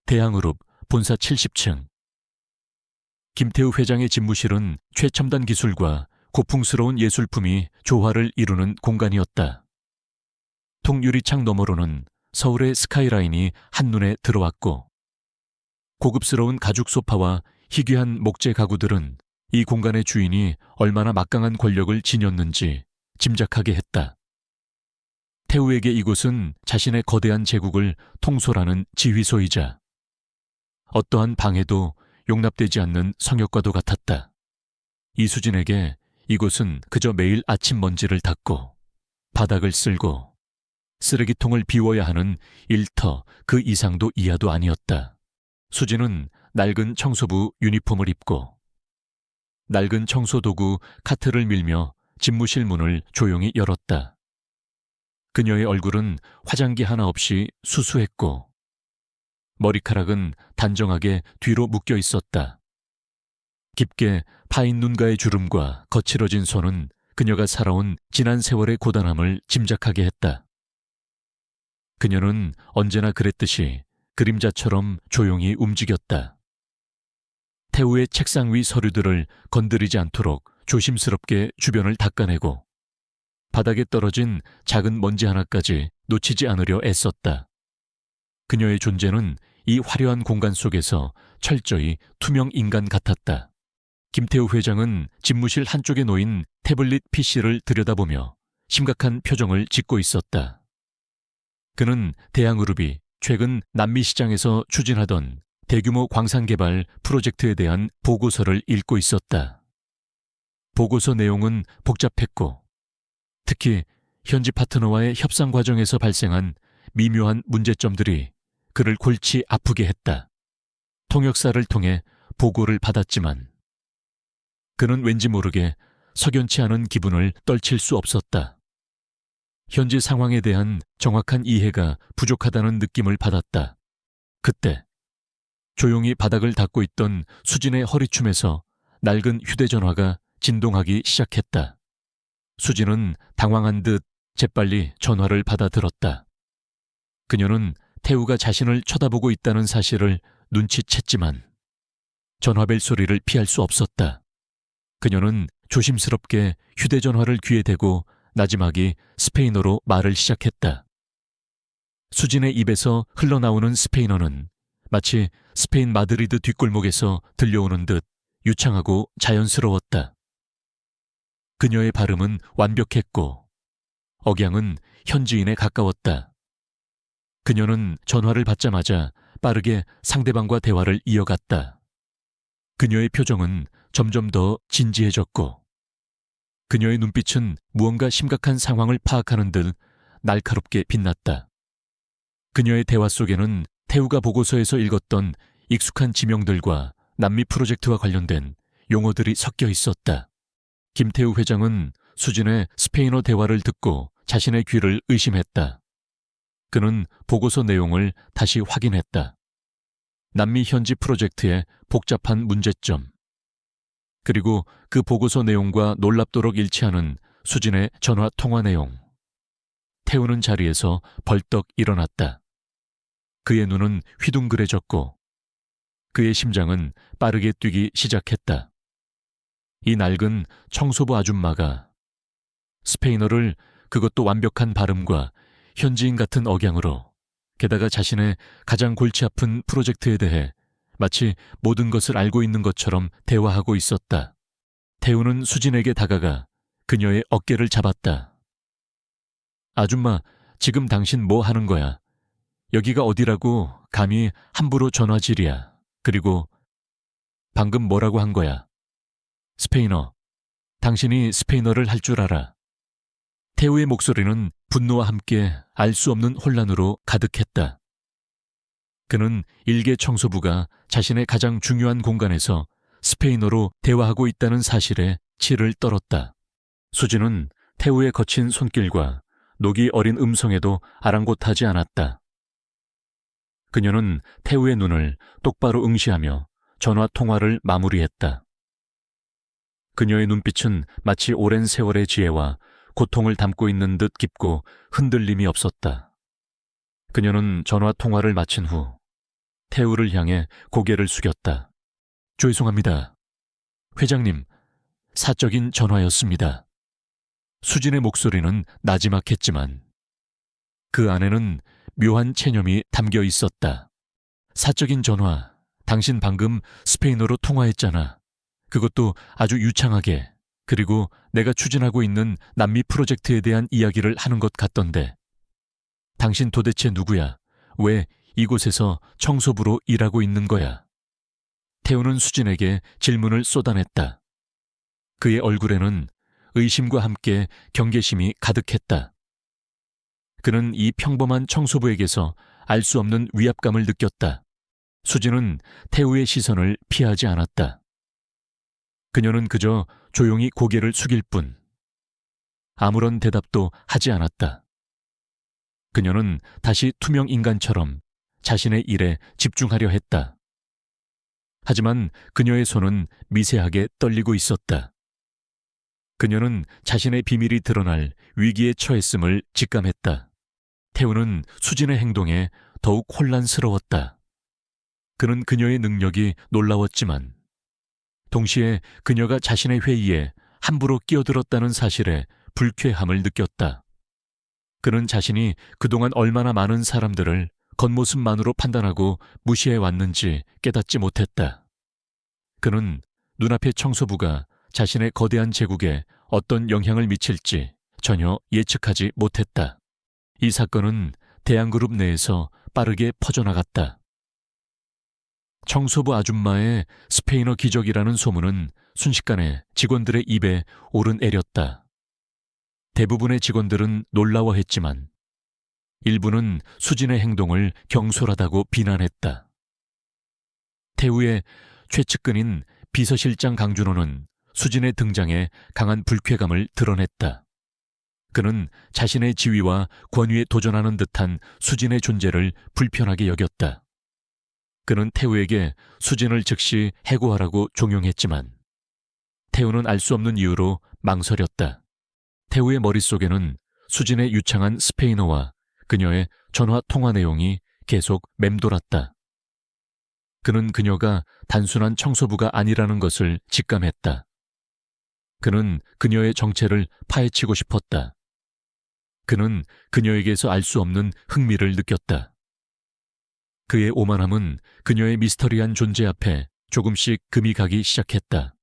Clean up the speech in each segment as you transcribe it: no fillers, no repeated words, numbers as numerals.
대항그룹 본사 70층. 김태우 회장의 집무실은 최첨단 기술과 고풍스러운 예술품이 조화를 이루는 공간이었다. 통유리창 너머로는 서울의 스카이라인이 한눈에 들어왔고, 고급스러운 가죽 소파와 희귀한 목재 가구들은 이 공간의 주인이 얼마나 막강한 권력을 지녔는지 짐작하게 했다. 태우에게 이곳은 자신의 거대한 제국을 통솔하는 지휘소이자 어떠한 방해도 용납되지 않는 성역과도 같았다. 이수진에게 이곳은 그저 매일 아침 먼지를 닦고 바닥을 쓸고 쓰레기통을 비워야 하는 일터 그 이상도 이하도 아니었다. 수진은 낡은 청소부 유니폼을 입고 낡은 청소도구 카트를 밀며 집무실 문을 조용히 열었다. 그녀의 얼굴은 화장기 하나 없이 수수했고 머리카락은 단정하게 뒤로 묶여 있었다. 깊게 파인 눈가의 주름과 거칠어진 손은 그녀가 살아온 지난 세월의 고단함을 짐작하게 했다. 그녀는 언제나 그랬듯이 그림자처럼 조용히 움직였다. 태우의 책상 위 서류들을 건드리지 않도록 조심스럽게 주변을 닦아내고 바닥에 떨어진 작은 먼지 하나까지 놓치지 않으려 애썼다. 그녀의 존재는 이 화려한 공간 속에서 철저히 투명 인간 같았다. 김태우 회장은 집무실 한쪽에 놓인 태블릿 PC를 들여다보며 심각한 표정을 짓고 있었다. 그는 대항그룹이 최근 남미시장에서 추진하던 대규모 광산개발 프로젝트에 대한 보고서를 읽고 있었다. 보고서 내용은 복잡했고 특히 현지 파트너와의 협상 과정에서 발생한 미묘한 문제점들이 그를 골치 아프게 했다. 통역사를 통해 보고를 받았지만 그는 왠지 모르게 석연치 않은 기분을 떨칠 수 없었다. 현지 상황에 대한 정확한 이해가 부족하다는 느낌을 받았다. 그때 조용히 바닥을 닦고 있던 수진의 허리춤에서 낡은 휴대전화가 진동하기 시작했다. 수진은 당황한 듯 재빨리 전화를 받아 들었다. 그녀는 태우가 자신을 쳐다보고 있다는 사실을 눈치챘지만 전화벨 소리를 피할 수 없었다. 그녀는 조심스럽게 휴대전화를 귀에 대고 나지막이 스페인어로 말을 시작했다. 수진의 입에서 흘러나오는 스페인어는 마치 스페인 마드리드 뒷골목에서 들려오는 듯 유창하고 자연스러웠다. 그녀의 발음은 완벽했고 억양은 현지인에 가까웠다. 그녀는 전화를 받자마자 빠르게 상대방과 대화를 이어갔다. 그녀의 표정은 점점 더 진지해졌고 그녀의 눈빛은 무언가 심각한 상황을 파악하는 듯 날카롭게 빛났다. 그녀의 대화 속에는 태우가 보고서에서 읽었던 익숙한 지명들과 남미 프로젝트와 관련된 용어들이 섞여 있었다. 김태우 회장은 수진의 스페인어 대화를 듣고 자신의 귀를 의심했다. 그는 보고서 내용을 다시 확인했다. 남미 현지 프로젝트의 복잡한 문제점, 그리고 그 보고서 내용과 놀랍도록 일치하는 수진의 전화 통화 내용. 태우는 자리에서 벌떡 일어났다. 그의 눈은 휘둥그레졌고 그의 심장은 빠르게 뛰기 시작했다. 이 낡은 청소부 아줌마가 스페인어를 그것도 완벽한 발음과 현지인 같은 억양으로 게다가 자신의 가장 골치 아픈 프로젝트에 대해 마치 모든 것을 알고 있는 것처럼 대화하고 있었다. 태우는 수진에게 다가가 그녀의 어깨를 잡았다. 아줌마, 지금 당신 뭐 하는 거야? 여기가 어디라고 감히 함부로 전화질이야. 그리고 방금 뭐라고 한 거야? 스페인어. 당신이 스페인어를 할 줄 알아. 태우의 목소리는 분노와 함께 알 수 없는 혼란으로 가득했다. 그는 일개 청소부가 자신의 가장 중요한 공간에서 스페인어로 대화하고 있다는 사실에 치를 떨었다. 수진은 태우의 거친 손길과 녹이 어린 음성에도 아랑곳하지 않았다. 그녀는 태우의 눈을 똑바로 응시하며 전화 통화를 마무리했다. 그녀의 눈빛은 마치 오랜 세월의 지혜와 고통을 담고 있는 듯 깊고 흔들림이 없었다. 그녀는 전화 통화를 마친 후 태우를 향해 고개를 숙였다. 죄송합니다. 회장님, 사적인 전화였습니다. 수진의 목소리는 나지막했지만 그 안에는 묘한 체념이 담겨 있었다. 사적인 전화, 당신 방금 스페인어로 통화했잖아. 그것도 아주 유창하게. 그리고 내가 추진하고 있는 남미 프로젝트에 대한 이야기를 하는 것 같던데. 당신 도대체 누구야? 왜 이곳에서 청소부로 일하고 있는 거야? 태우는 수진에게 질문을 쏟아냈다. 그의 얼굴에는 의심과 함께 경계심이 가득했다. 그는 이 평범한 청소부에게서 알 수 없는 위압감을 느꼈다. 수진은 태우의 시선을 피하지 않았다. 그녀는 그저 조용히 고개를 숙일 뿐. 아무런 대답도 하지 않았다. 그녀는 다시 투명 인간처럼 자신의 일에 집중하려 했다. 하지만 그녀의 손은 미세하게 떨리고 있었다. 그녀는 자신의 비밀이 드러날 위기에 처했음을 직감했다. 태우는 수진의 행동에 더욱 혼란스러웠다. 그는 그녀의 능력이 놀라웠지만 동시에 그녀가 자신의 회의에 함부로 끼어들었다는 사실에 불쾌함을 느꼈다. 그는 자신이 그동안 얼마나 많은 사람들을 겉모습만으로 판단하고 무시해 왔는지 깨닫지 못했다. 그는 눈앞의 청소부가 자신의 거대한 제국에 어떤 영향을 미칠지 전혀 예측하지 못했다. 이 사건은 대양그룹 내에서 빠르게 퍼져나갔다. 청소부 아줌마의 스페인어 기적이라는 소문은 순식간에 직원들의 입에 오르내렸다. 대부분의 직원들은 놀라워했지만 일부는 수진의 행동을 경솔하다고 비난했다. 태우의 최측근인 비서실장 강준호는 수진의 등장에 강한 불쾌감을 드러냈다. 그는 자신의 지위와 권위에 도전하는 듯한 수진의 존재를 불편하게 여겼다. 그는 태우에게 수진을 즉시 해고하라고 종용했지만 태우는 알 수 없는 이유로 망설였다. 태우의 머릿속에는 수진의 유창한 스페인어와 그녀의 전화 통화 내용이 계속 맴돌았다. 그는 그녀가 단순한 청소부가 아니라는 것을 직감했다. 그는 그녀의 정체를 파헤치고 싶었다. 그는 그녀에게서 알 수 없는 흥미를 느꼈다. 그의 오만함은 그녀의 미스터리한 존재 앞에 조금씩 금이 가기 시작했다.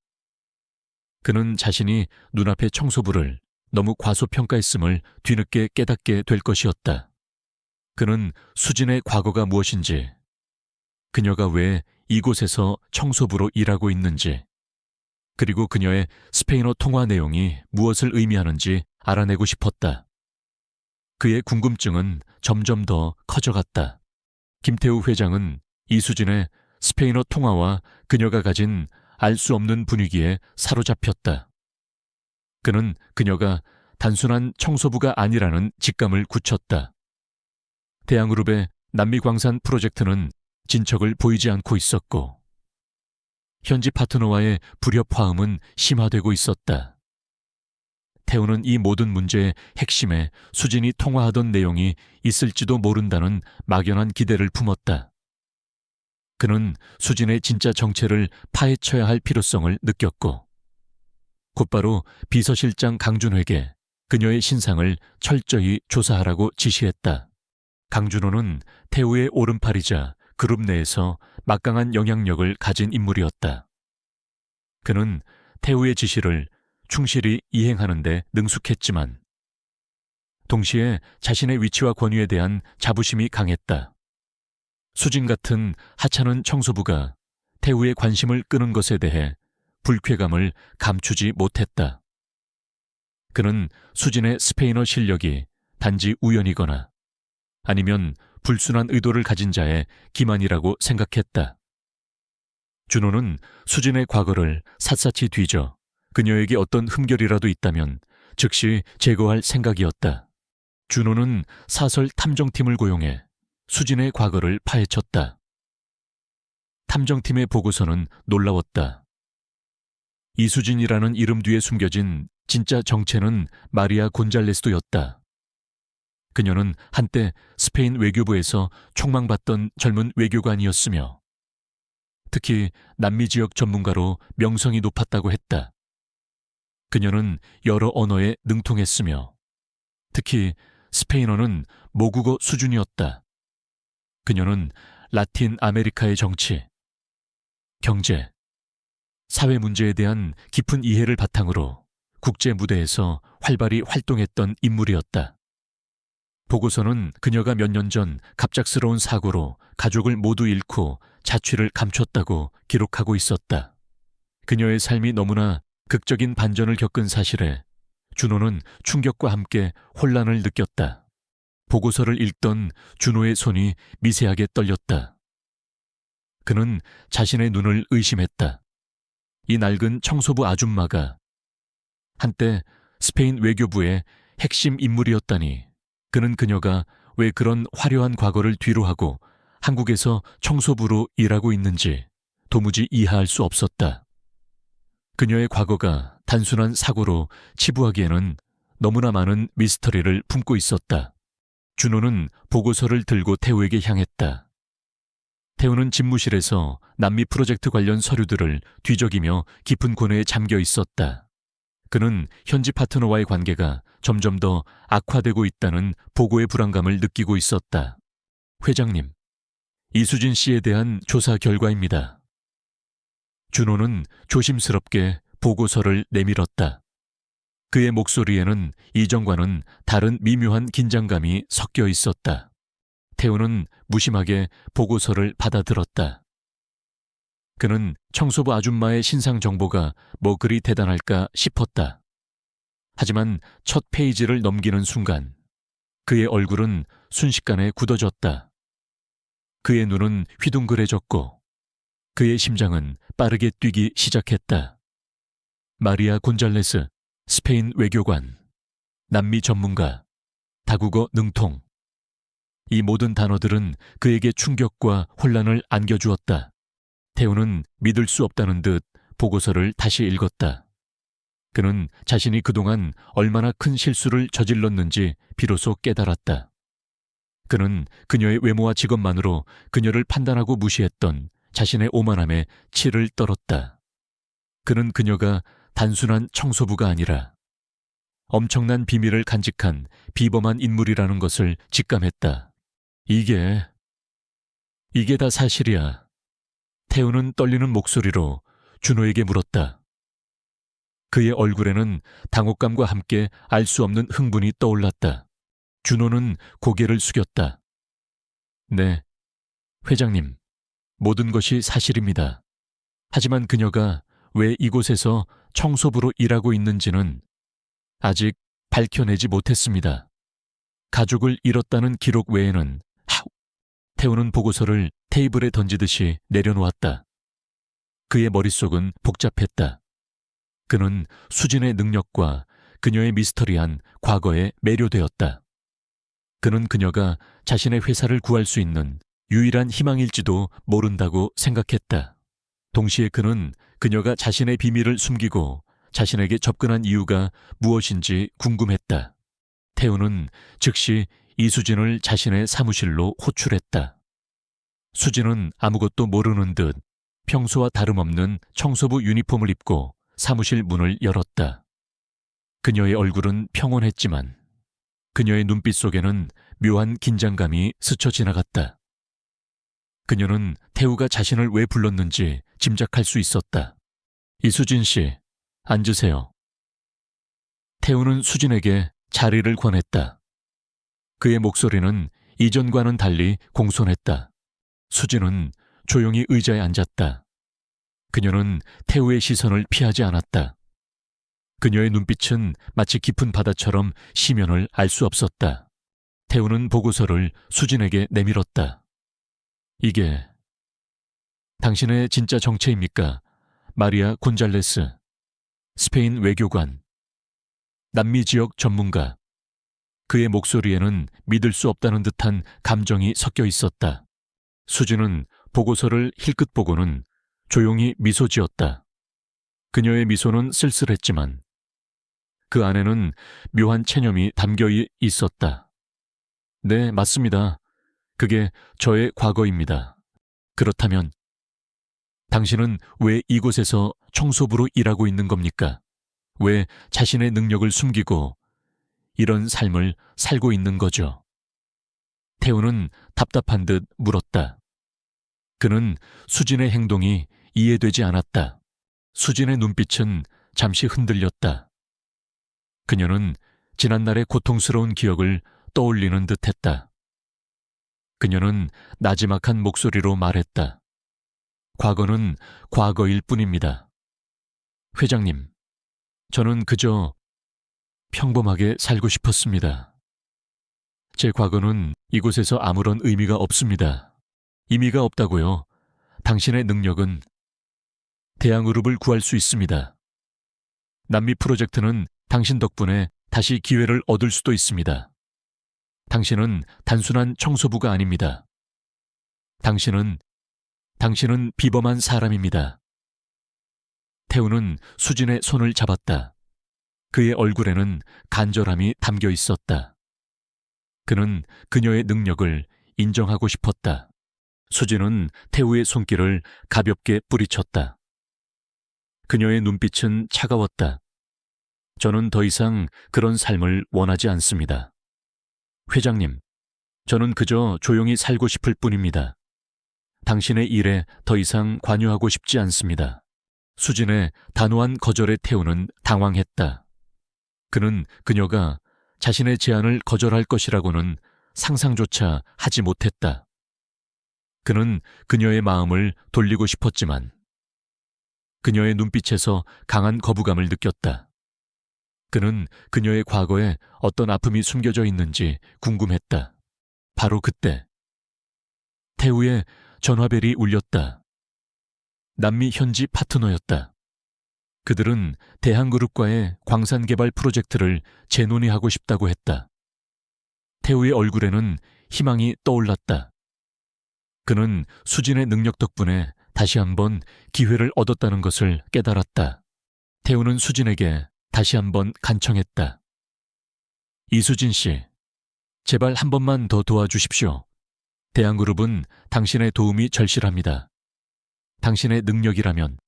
그는 자신이 눈앞의 청소부를 너무 과소평가했음을 뒤늦게 깨닫게 될 것이었다. 그는 수진의 과거가 무엇인지, 그녀가 왜 이곳에서 청소부로 일하고 있는지, 그리고 그녀의 스페인어 통화 내용이 무엇을 의미하는지 알아내고 싶었다. 그의 궁금증은 점점 더 커져갔다. 김태우 회장은 이수진의 스페인어 통화와 그녀가 가진 알 수 없는 분위기에 사로잡혔다. 그는 그녀가 단순한 청소부가 아니라는 직감을 굳혔다. 대양그룹의 남미광산 프로젝트는 진척을 보이지 않고 있었고 현지 파트너와의 불협화음은 심화되고 있었다. 태우는 이 모든 문제의 핵심에 수진이 통화하던 내용이 있을지도 모른다는 막연한 기대를 품었다. 그는 수진의 진짜 정체를 파헤쳐야 할 필요성을 느꼈고 곧바로 비서실장 강준호에게 그녀의 신상을 철저히 조사하라고 지시했다. 강준호는 태우의 오른팔이자 그룹 내에서 막강한 영향력을 가진 인물이었다. 그는 태우의 지시를 충실히 이행하는 데 능숙했지만 동시에 자신의 위치와 권위에 대한 자부심이 강했다. 수진 같은 하찮은 청소부가 태우의 관심을 끄는 것에 대해 불쾌감을 감추지 못했다. 그는 수진의 스페인어 실력이 단지 우연이거나 아니면 불순한 의도를 가진 자의 기만이라고 생각했다. 준호는 수진의 과거를 샅샅이 뒤져 그녀에게 어떤 흠결이라도 있다면 즉시 제거할 생각이었다. 준호는 사설 탐정팀을 고용해 수진의 과거를 파헤쳤다. 탐정팀의 보고서는 놀라웠다. 이수진이라는 이름 뒤에 숨겨진 진짜 정체는 마리아 곤잘레스도였다. 그녀는 한때 스페인 외교부에서 촉망받던 젊은 외교관이었으며 특히 남미 지역 전문가로 명성이 높았다고 했다. 그녀는 여러 언어에 능통했으며 특히 스페인어는 모국어 수준이었다. 그녀는 라틴 아메리카의 정치, 경제, 사회 문제에 대한 깊은 이해를 바탕으로 국제 무대에서 활발히 활동했던 인물이었다. 보고서는 그녀가 몇 년 전 갑작스러운 사고로 가족을 모두 잃고 자취를 감췄다고 기록하고 있었다. 그녀의 삶이 너무나 극적인 반전을 겪은 사실에 준호는 충격과 함께 혼란을 느꼈다. 보고서를 읽던 준호의 손이 미세하게 떨렸다. 그는 자신의 눈을 의심했다. 이 낡은 청소부 아줌마가 한때 스페인 외교부의 핵심 인물이었다니 그는 그녀가 왜 그런 화려한 과거를 뒤로하고 한국에서 청소부로 일하고 있는지 도무지 이해할 수 없었다. 그녀의 과거가 단순한 사고로 치부하기에는 너무나 많은 미스터리를 품고 있었다. 준호는 보고서를 들고 태우에게 향했다. 태우는 집무실에서 남미 프로젝트 관련 서류들을 뒤적이며 깊은 고뇌에 잠겨 있었다. 그는 현지 파트너와의 관계가 점점 더 악화되고 있다는 보고의 불안감을 느끼고 있었다. 회장님, 이수진 씨에 대한 조사 결과입니다. 준호는 조심스럽게 보고서를 내밀었다. 그의 목소리에는 이전과는 다른 미묘한 긴장감이 섞여 있었다. 태우는 무심하게 보고서를 받아들었다. 그는 청소부 아줌마의 신상 정보가 뭐 그리 대단할까 싶었다. 하지만 첫 페이지를 넘기는 순간 그의 얼굴은 순식간에 굳어졌다. 그의 눈은 휘둥그레졌고 그의 심장은 빠르게 뛰기 시작했다. 마리아 곤잘레스, 스페인 외교관, 남미 전문가, 다국어 능통. 이 모든 단어들은 그에게 충격과 혼란을 안겨주었다. 태우는 믿을 수 없다는 듯 보고서를 다시 읽었다. 그는 자신이 그동안 얼마나 큰 실수를 저질렀는지 비로소 깨달았다. 그는 그녀의 외모와 직업만으로 그녀를 판단하고 무시했던 자신의 오만함에 치를 떨었다. 그는 그녀가 단순한 청소부가 아니라 엄청난 비밀을 간직한 비범한 인물이라는 것을 직감했다. 이게 다 사실이야. 태우는 떨리는 목소리로 준호에게 물었다. 그의 얼굴에는 당혹감과 함께 알 수 없는 흥분이 떠올랐다. 준호는 고개를 숙였다. 네, 회장님, 모든 것이 사실입니다. 하지만 그녀가 왜 이곳에서 청소부로 일하고 있는지는 아직 밝혀내지 못했습니다. 가족을 잃었다는 기록 외에는 태우는 보고서를 테이블에 던지듯이 내려놓았다. 그의 머릿속은 복잡했다. 그는 수진의 능력과 그녀의 미스터리한 과거에 매료되었다. 그는 그녀가 자신의 회사를 구할 수 있는 유일한 희망일지도 모른다고 생각했다. 동시에 그는 그녀가 자신의 비밀을 숨기고 자신에게 접근한 이유가 무엇인지 궁금했다. 태우는 즉시 이수진을 자신의 사무실로 호출했다. 수진은 아무것도 모르는 듯 평소와 다름없는 청소부 유니폼을 입고 사무실 문을 열었다. 그녀의 얼굴은 평온했지만 그녀의 눈빛 속에는 묘한 긴장감이 스쳐 지나갔다. 그녀는 태우가 자신을 왜 불렀는지 짐작할 수 있었다. 이수진 씨, 앉으세요. 태우는 수진에게 자리를 권했다. 그의 목소리는 이전과는 달리 공손했다. 수진은 조용히 의자에 앉았다. 그녀는 태우의 시선을 피하지 않았다. 그녀의 눈빛은 마치 깊은 바다처럼 시면을 알 수 없었다. 태우는 보고서를 수진에게 내밀었다. 이게 당신의 진짜 정체입니까? 마리아 곤잘레스, 스페인 외교관, 남미 지역 전문가. 그의 목소리에는 믿을 수 없다는 듯한 감정이 섞여 있었다. 수진은 보고서를 힐끗 보고는 조용히 미소 지었다. 그녀의 미소는 쓸쓸했지만 그 안에는 묘한 체념이 담겨 있었다. 네, 맞습니다. 그게 저의 과거입니다. 그렇다면 당신은 왜 이곳에서 청소부로 일하고 있는 겁니까? 왜 자신의 능력을 숨기고 이런 삶을 살고 있는 거죠? 태우는 답답한 듯 물었다. 그는 수진의 행동이 이해되지 않았다. 수진의 눈빛은 잠시 흔들렸다. 그녀는 지난날의 고통스러운 기억을 떠올리는 듯했다. 그녀는 나지막한 목소리로 말했다. 과거는 과거일 뿐입니다. 회장님, 저는 그저 평범하게 살고 싶었습니다. 제 과거는 이곳에서 아무런 의미가 없습니다. 의미가 없다고요. 당신의 능력은 대항그룹을 구할 수 있습니다. 남미 프로젝트는 당신 덕분에 다시 기회를 얻을 수도 있습니다. 당신은 단순한 청소부가 아닙니다. 당신은 비범한 사람입니다. 태우는 수진의 손을 잡았다. 그의 얼굴에는 간절함이 담겨 있었다. 그는 그녀의 능력을 인정하고 싶었다. 수진은 태우의 손길을 가볍게 뿌리쳤다. 그녀의 눈빛은 차가웠다. 저는 더 이상 그런 삶을 원하지 않습니다. 회장님, 저는 그저 조용히 살고 싶을 뿐입니다. 당신의 일에 더 이상 관여하고 싶지 않습니다. 수진의 단호한 거절에 태우는 당황했다. 그는 그녀가 자신의 제안을 거절할 것이라고는 상상조차 하지 못했다. 그는 그녀의 마음을 돌리고 싶었지만 그녀의 눈빛에서 강한 거부감을 느꼈다. 그는 그녀의 과거에 어떤 아픔이 숨겨져 있는지 궁금했다. 바로 그때 태우의 전화벨이 울렸다. 남미 현지 파트너였다. 그들은 대한그룹과의 광산개발 프로젝트를 재논의하고 싶다고 했다. 태우의 얼굴에는 희망이 떠올랐다. 그는 수진의 능력 덕분에 다시 한번 기회를 얻었다는 것을 깨달았다. 태우는 수진에게 다시 한번 간청했다. 이수진 씨, 제발 한 번만 더 도와주십시오. 대한그룹은 당신의 도움이 절실합니다. 당신의 능력이라면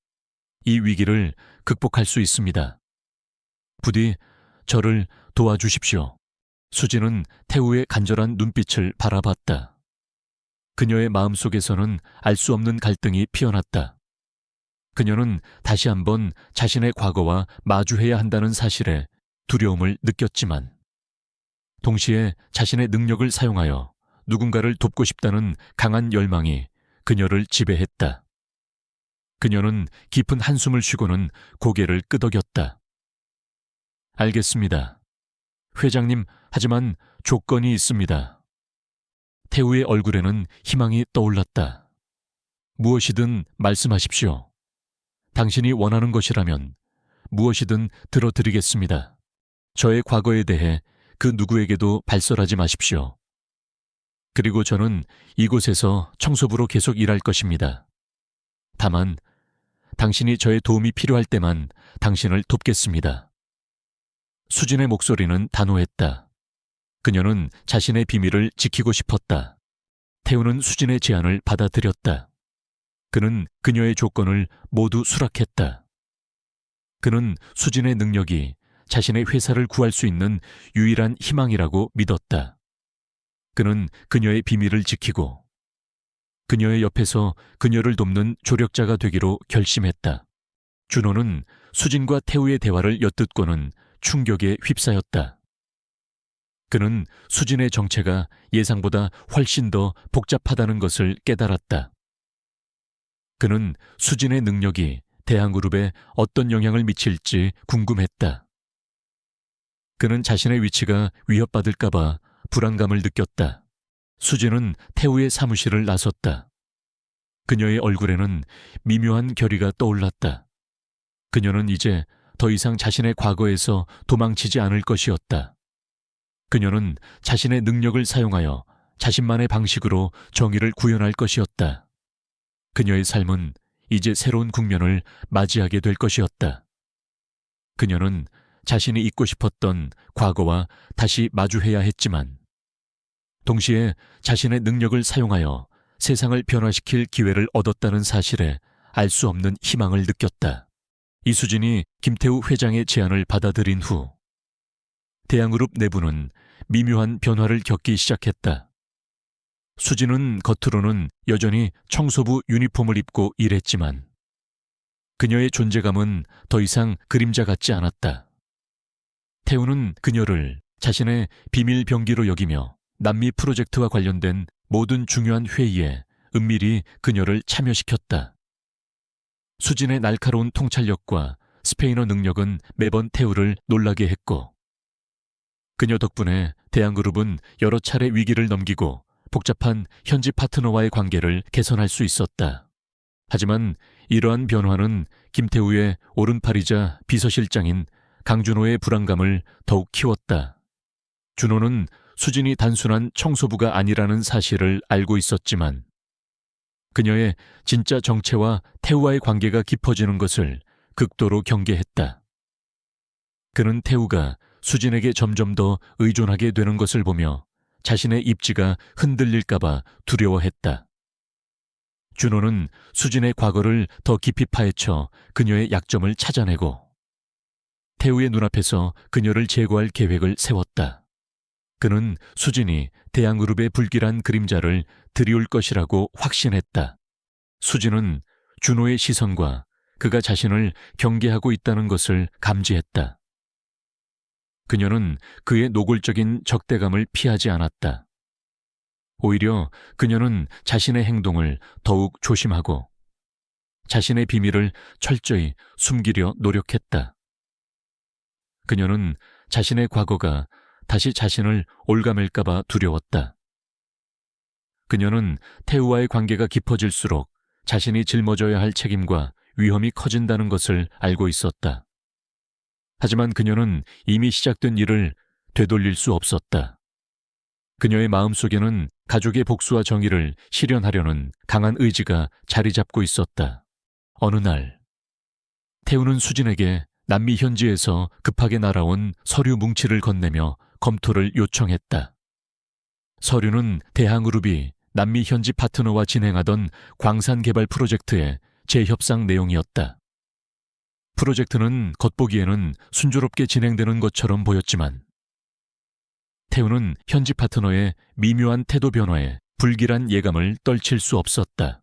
이 위기를 극복할 수 있습니다. 부디 저를 도와주십시오. 수진은 태우의 간절한 눈빛을 바라봤다. 그녀의 마음속에서는 알 수 없는 갈등이 피어났다. 그녀는 다시 한번 자신의 과거와 마주해야 한다는 사실에 두려움을 느꼈지만 동시에 자신의 능력을 사용하여 누군가를 돕고 싶다는 강한 열망이 그녀를 지배했다. 그녀는 깊은 한숨을 쉬고는 고개를 끄덕였다. 알겠습니다. 회장님, 하지만 조건이 있습니다. 태우의 얼굴에는 희망이 떠올랐다. 무엇이든 말씀하십시오. 당신이 원하는 것이라면 무엇이든 들어드리겠습니다. 저의 과거에 대해 그 누구에게도 발설하지 마십시오. 그리고 저는 이곳에서 청소부로 계속 일할 것입니다. 다만 당신이 저의 도움이 필요할 때만 당신을 돕겠습니다. 수진의 목소리는 단호했다. 그녀는 자신의 비밀을 지키고 싶었다. 태우는 수진의 제안을 받아들였다. 그는 그녀의 조건을 모두 수락했다. 그는 수진의 능력이 자신의 회사를 구할 수 있는 유일한 희망이라고 믿었다. 그는 그녀의 비밀을 지키고 그녀의 옆에서 그녀를 돕는 조력자가 되기로 결심했다. 준호는 수진과 태우의 대화를 엿듣고는 충격에 휩싸였다. 그는 수진의 정체가 예상보다 훨씬 더 복잡하다는 것을 깨달았다. 그는 수진의 능력이 대한그룹에 어떤 영향을 미칠지 궁금했다. 그는 자신의 위치가 위협받을까봐 불안감을 느꼈다. 수진은 태우의 사무실을 나섰다. 그녀의 얼굴에는 미묘한 결의가 떠올랐다. 그녀는 이제 더 이상 자신의 과거에서 도망치지 않을 것이었다. 그녀는 자신의 능력을 사용하여 자신만의 방식으로 정의를 구현할 것이었다. 그녀의 삶은 이제 새로운 국면을 맞이하게 될 것이었다. 그녀는 자신이 잊고 싶었던 과거와 다시 마주해야 했지만 동시에 자신의 능력을 사용하여 세상을 변화시킬 기회를 얻었다는 사실에 알 수 없는 희망을 느꼈다. 이수진이 김태우 회장의 제안을 받아들인 후 대양그룹 내부는 미묘한 변화를 겪기 시작했다. 수진은 겉으로는 여전히 청소부 유니폼을 입고 일했지만 그녀의 존재감은 더 이상 그림자 같지 않았다. 태우는 그녀를 자신의 비밀 병기로 여기며 남미 프로젝트와 관련된 모든 중요한 회의에 은밀히 그녀를 참여시켰다. 수진의 날카로운 통찰력과 스페인어 능력은 매번 태우를 놀라게 했고 그녀 덕분에 대양그룹은 여러 차례 위기를 넘기고 복잡한 현지 파트너와의 관계를 개선할 수 있었다. 하지만 이러한 변화는 김태우의 오른팔이자 비서실장인 강준호의 불안감을 더욱 키웠다. 준호는 수진이 단순한 청소부가 아니라는 사실을 알고 있었지만 그녀의 진짜 정체와 태우와의 관계가 깊어지는 것을 극도로 경계했다. 그는 태우가 수진에게 점점 더 의존하게 되는 것을 보며 자신의 입지가 흔들릴까봐 두려워했다. 준호는 수진의 과거를 더 깊이 파헤쳐 그녀의 약점을 찾아내고 태우의 눈앞에서 그녀를 제거할 계획을 세웠다. 그는 수진이 대양그룹의 불길한 그림자를 들이올 것이라고 확신했다. 수진은 준호의 시선과 그가 자신을 경계하고 있다는 것을 감지했다. 그녀는 그의 노골적인 적대감을 피하지 않았다. 오히려 그녀는 자신의 행동을 더욱 조심하고 자신의 비밀을 철저히 숨기려 노력했다. 그녀는 자신의 과거가 다시 자신을 올가맬까봐 두려웠다. 그녀는 태우와의 관계가 깊어질수록 자신이 짊어져야 할 책임과 위험이 커진다는 것을 알고 있었다. 하지만 그녀는 이미 시작된 일을 되돌릴 수 없었다. 그녀의 마음속에는 가족의 복수와 정의를 실현하려는 강한 의지가 자리 잡고 있었다. 어느 날, 태우는 수진에게 남미 현지에서 급하게 날아온 서류 뭉치를 건네며 검토를 요청했다. 서류는 대항그룹이 남미 현지 파트너와 진행하던 광산 개발 프로젝트의 재협상 내용이었다. 프로젝트는 겉보기에는 순조롭게 진행되는 것처럼 보였지만 태우는 현지 파트너의 미묘한 태도 변화에 불길한 예감을 떨칠 수 없었다.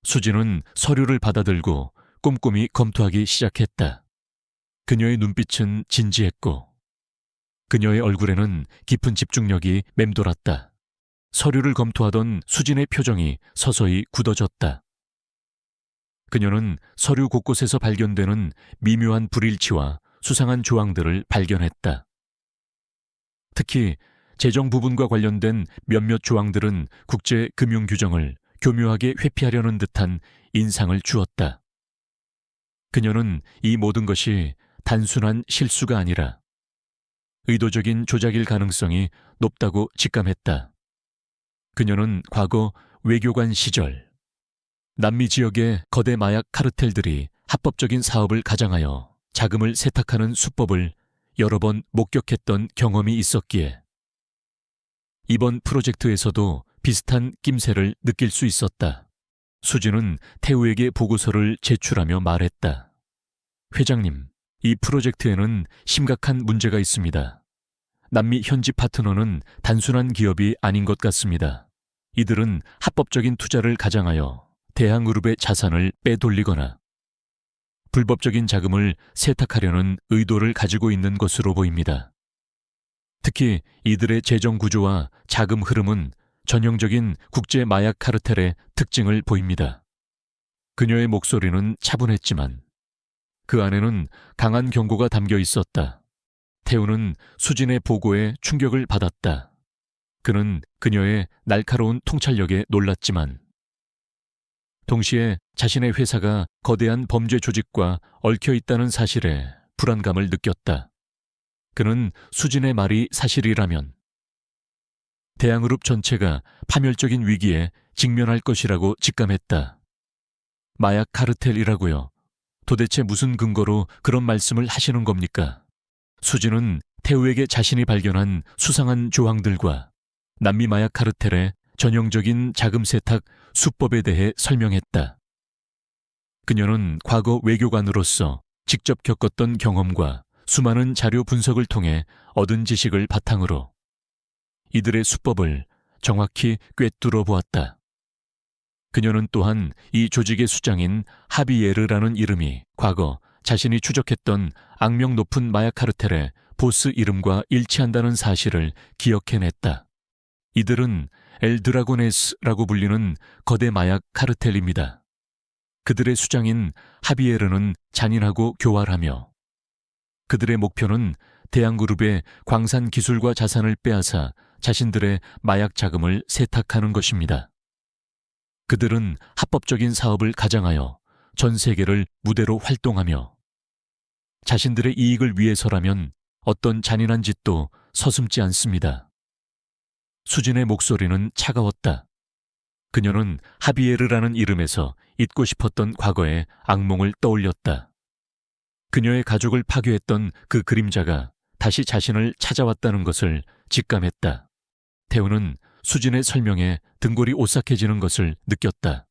수진은 서류를 받아들고 꼼꼼히 검토하기 시작했다. 그녀의 눈빛은 진지했고 그녀의 얼굴에는 깊은 집중력이 맴돌았다. 서류를 검토하던 수진의 표정이 서서히 굳어졌다. 그녀는 서류 곳곳에서 발견되는 미묘한 불일치와 수상한 조항들을 발견했다. 특히 재정 부분과 관련된 몇몇 조항들은 국제 금융 규정을 교묘하게 회피하려는 듯한 인상을 주었다. 그녀는 이 모든 것이 단순한 실수가 아니라 의도적인 조작일 가능성이 높다고 직감했다. 그녀는 과거 외교관 시절 남미 지역의 거대 마약 카르텔들이 합법적인 사업을 가장하여 자금을 세탁하는 수법을 여러 번 목격했던 경험이 있었기에 이번 프로젝트에서도 비슷한 낌새를 느낄 수 있었다. 수진은 태우에게 보고서를 제출하며 말했다. 회장님, 이 프로젝트에는 심각한 문제가 있습니다. 남미 현지 파트너는 단순한 기업이 아닌 것 같습니다. 이들은 합법적인 투자를 가장하여 대항그룹의 자산을 빼돌리거나 불법적인 자금을 세탁하려는 의도를 가지고 있는 것으로 보입니다. 특히 이들의 재정 구조와 자금 흐름은 전형적인 국제 마약 카르텔의 특징을 보입니다. 그녀의 목소리는 차분했지만 그 안에는 강한 경고가 담겨 있었다. 태우는 수진의 보고에 충격을 받았다. 그는 그녀의 날카로운 통찰력에 놀랐지만 동시에 자신의 회사가 거대한 범죄 조직과 얽혀 있다는 사실에 불안감을 느꼈다. 그는 수진의 말이 사실이라면 대양그룹 전체가 파멸적인 위기에 직면할 것이라고 직감했다. 마약 카르텔이라고요? 도대체 무슨 근거로 그런 말씀을 하시는 겁니까? 수진은 태우에게 자신이 발견한 수상한 조항들과 남미 마약 카르텔의 전형적인 자금 세탁 수법에 대해 설명했다. 그녀는 과거 외교관으로서 직접 겪었던 경험과 수많은 자료 분석을 통해 얻은 지식을 바탕으로 이들의 수법을 정확히 꿰뚫어 보았다. 그녀는 또한 이 조직의 수장인 하비에르라는 이름이 과거 자신이 추적했던 악명 높은 마약 카르텔의 보스 이름과 일치한다는 사실을 기억해냈다. 이들은 엘드라고네스라고 불리는 거대 마약 카르텔입니다. 그들의 수장인 하비에르는 잔인하고 교활하며 그들의 목표는 대양그룹의 광산 기술과 자산을 빼앗아 자신들의 마약 자금을 세탁하는 것입니다. 그들은 합법적인 사업을 가장하여 전 세계를 무대로 활동하며 자신들의 이익을 위해서라면 어떤 잔인한 짓도 서슴지 않습니다. 수진의 목소리는 차가웠다. 그녀는 하비에르라는 이름에서 잊고 싶었던 과거의 악몽을 떠올렸다. 그녀의 가족을 파괴했던 그 그림자가 다시 자신을 찾아왔다는 것을 직감했다. 태우는 수진의 설명에 등골이 오싹해지는 것을 느꼈다.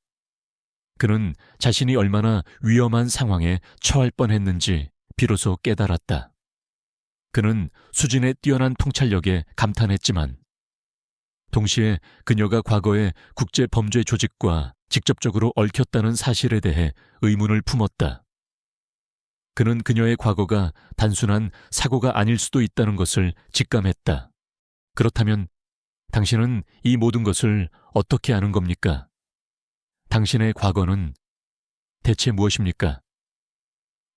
그는 자신이 얼마나 위험한 상황에 처할 뻔했는지 비로소 깨달았다. 그는 수진의 뛰어난 통찰력에 감탄했지만 동시에 그녀가 과거의 국제범죄 조직과 직접적으로 얽혔다는 사실에 대해 의문을 품었다. 그는 그녀의 과거가 단순한 사고가 아닐 수도 있다는 것을 직감했다. 그렇다면 당신은 이 모든 것을 어떻게 아는 겁니까? 당신의 과거는 대체 무엇입니까?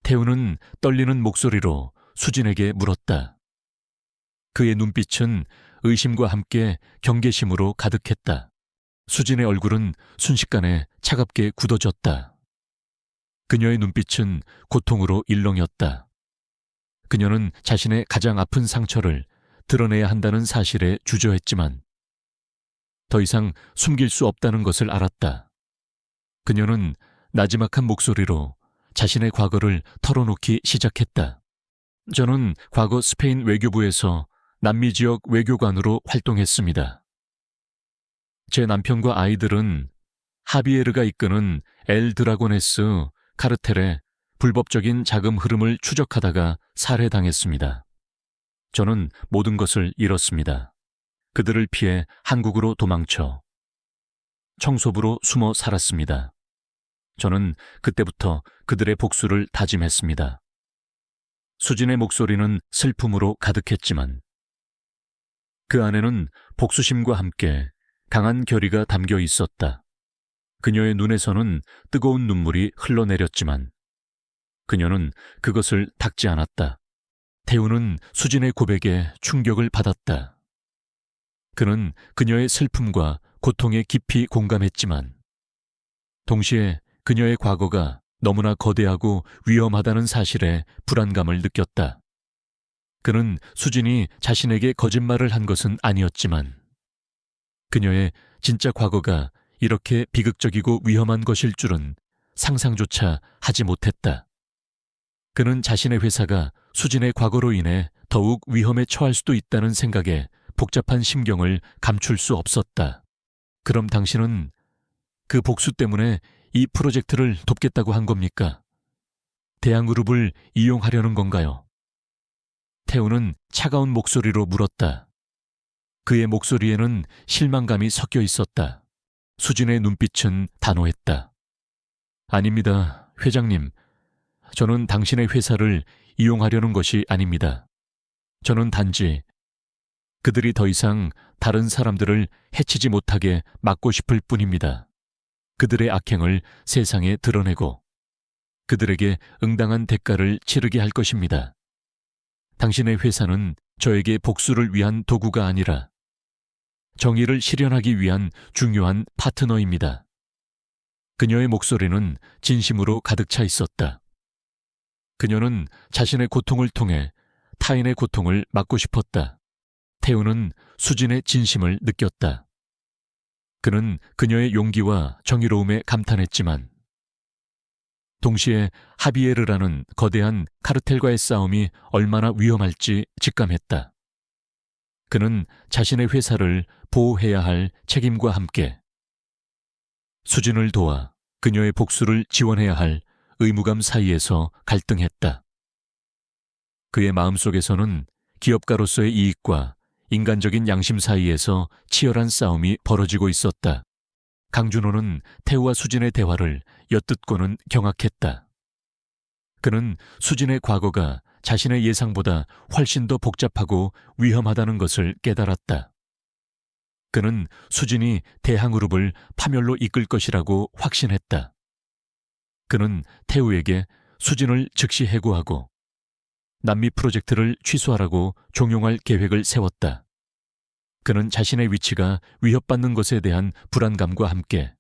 태우는 떨리는 목소리로 수진에게 물었다. 그의 눈빛은 의심과 함께 경계심으로 가득했다. 수진의 얼굴은 순식간에 차갑게 굳어졌다. 그녀의 눈빛은 고통으로 일렁였다. 그녀는 자신의 가장 아픈 상처를 드러내야 한다는 사실에 주저했지만 더 이상 숨길 수 없다는 것을 알았다. 그녀는 나지막한 목소리로 자신의 과거를 털어놓기 시작했다. 저는 과거 스페인 외교부에서 남미 지역 외교관으로 활동했습니다. 제 남편과 아이들은 하비에르가 이끄는 엘 드라고네스 카르텔의 불법적인 자금 흐름을 추적하다가 살해당했습니다. 저는 모든 것을 잃었습니다. 그들을 피해 한국으로 도망쳐 청소부로 숨어 살았습니다. 저는 그때부터 그들의 복수를 다짐했습니다. 수진의 목소리는 슬픔으로 가득했지만 그 안에는 복수심과 함께 강한 결의가 담겨 있었다. 그녀의 눈에서는 뜨거운 눈물이 흘러내렸지만 그녀는 그것을 닦지 않았다. 태우는 수진의 고백에 충격을 받았다. 그는 그녀의 슬픔과 고통에 깊이 공감했지만 동시에 그녀의 과거가 너무나 거대하고 위험하다는 사실에 불안감을 느꼈다. 그는 수진이 자신에게 거짓말을 한 것은 아니었지만 그녀의 진짜 과거가 이렇게 비극적이고 위험한 것일 줄은 상상조차 하지 못했다. 그는 자신의 회사가 수진의 과거로 인해 더욱 위험에 처할 수도 있다는 생각에 복잡한 심경을 감출 수 없었다. 그럼 당신은 그 복수 때문에 이 프로젝트를 돕겠다고 한 겁니까? 대양그룹을 이용하려는 건가요? 태우는 차가운 목소리로 물었다. 그의 목소리에는 실망감이 섞여 있었다. 수진의 눈빛은 단호했다. 아닙니다, 회장님. 저는 당신의 회사를 이용하려는 것이 아닙니다. 저는 단지 그들이 더 이상 다른 사람들을 해치지 못하게 막고 싶을 뿐입니다. 그들의 악행을 세상에 드러내고 그들에게 응당한 대가를 치르게 할 것입니다. 당신의 회사는 저에게 복수를 위한 도구가 아니라 정의를 실현하기 위한 중요한 파트너입니다. 그녀의 목소리는 진심으로 가득 차 있었다. 그녀는 자신의 고통을 통해 타인의 고통을 막고 싶었다. 태우는 수진의 진심을 느꼈다. 그는 그녀의 용기와 정의로움에 감탄했지만 동시에 하비에르라는 거대한 카르텔과의 싸움이 얼마나 위험할지 직감했다. 그는 자신의 회사를 보호해야 할 책임과 함께 수진을 도와 그녀의 복수를 지원해야 할 의무감 사이에서 갈등했다. 그의 마음속에서는 기업가로서의 이익과 인간적인 양심 사이에서 치열한 싸움이 벌어지고 있었다. 강준호는 태우와 수진의 대화를 엿듣고는 경악했다. 그는 수진의 과거가 자신의 예상보다 훨씬 더 복잡하고 위험하다는 것을 깨달았다. 그는 수진이 대항그룹을 파멸로 이끌 것이라고 확신했다. 그는 태우에게 수진을 즉시 해고하고 남미 프로젝트를 취소하라고 종용할 계획을 세웠다. 그는 자신의 위치가 위협받는 것에 대한 불안감과 함께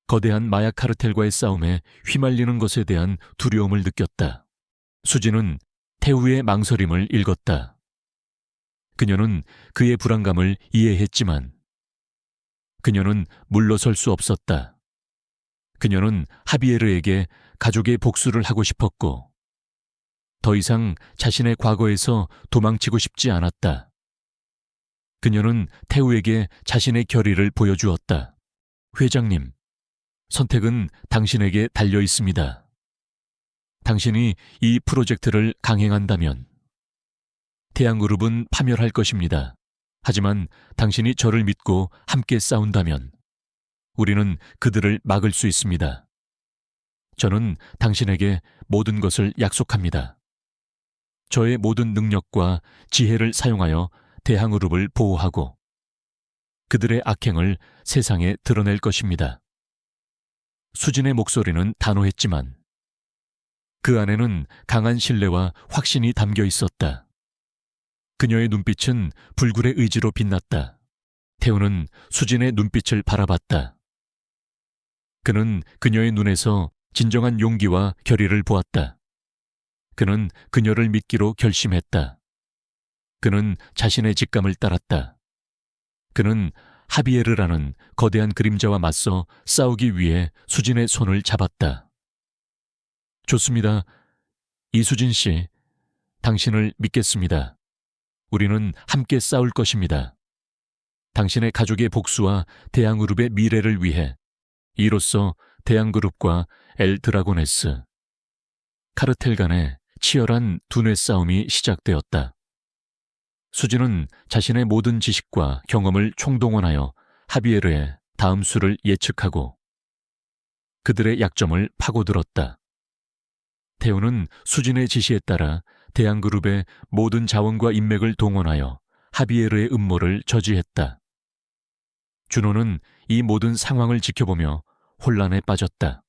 거대한 마약 카르텔과의 싸움에 휘말리는 것에 대한 두려움을 느꼈다. 수진은 태우의 망설임을 읽었다. 그녀는 그의 불안감을 이해했지만 그녀는 물러설 수 없었다. 그녀는 하비에르에게 가족의 복수를 하고 싶었고 더 이상 자신의 과거에서 도망치고 싶지 않았다. 그녀는 태우에게 자신의 결의를 보여주었다. 회장님, 선택은 당신에게 달려 있습니다. 당신이 이 프로젝트를 강행한다면 대항그룹은 파멸할 것입니다. 하지만 당신이 저를 믿고 함께 싸운다면 우리는 그들을 막을 수 있습니다. 저는 당신에게 모든 것을 약속합니다. 저의 모든 능력과 지혜를 사용하여 대항그룹을 보호하고 그들의 악행을 세상에 드러낼 것입니다. 수진의 목소리는 단호했지만 그 안에는 강한 신뢰와 확신이 담겨 있었다. 그녀의 눈빛은 불굴의 의지로 빛났다. 태우는 수진의 눈빛을 바라봤다. 그는 그녀의 눈에서 진정한 용기와 결의를 보았다. 그는 그녀를 믿기로 결심했다. 그는 자신의 직감을 따랐다. 그는 하비에르라는 거대한 그림자와 맞서 싸우기 위해 수진의 손을 잡았다. 좋습니다. 이수진 씨, 당신을 믿겠습니다. 우리는 함께 싸울 것입니다. 당신의 가족의 복수와 대항그룹의 미래를 위해 이로써 대항그룹과 엘드라고네스, 카르텔 간의 치열한 두뇌 싸움이 시작되었다. 수진은 자신의 모든 지식과 경험을 총동원하여 하비에르의 다음 수를 예측하고 그들의 약점을 파고들었다. 태우는 수진의 지시에 따라 대항그룹의 모든 자원과 인맥을 동원하여 하비에르의 음모를 저지했다. 준호는 이 모든 상황을 지켜보며 혼란에 빠졌다.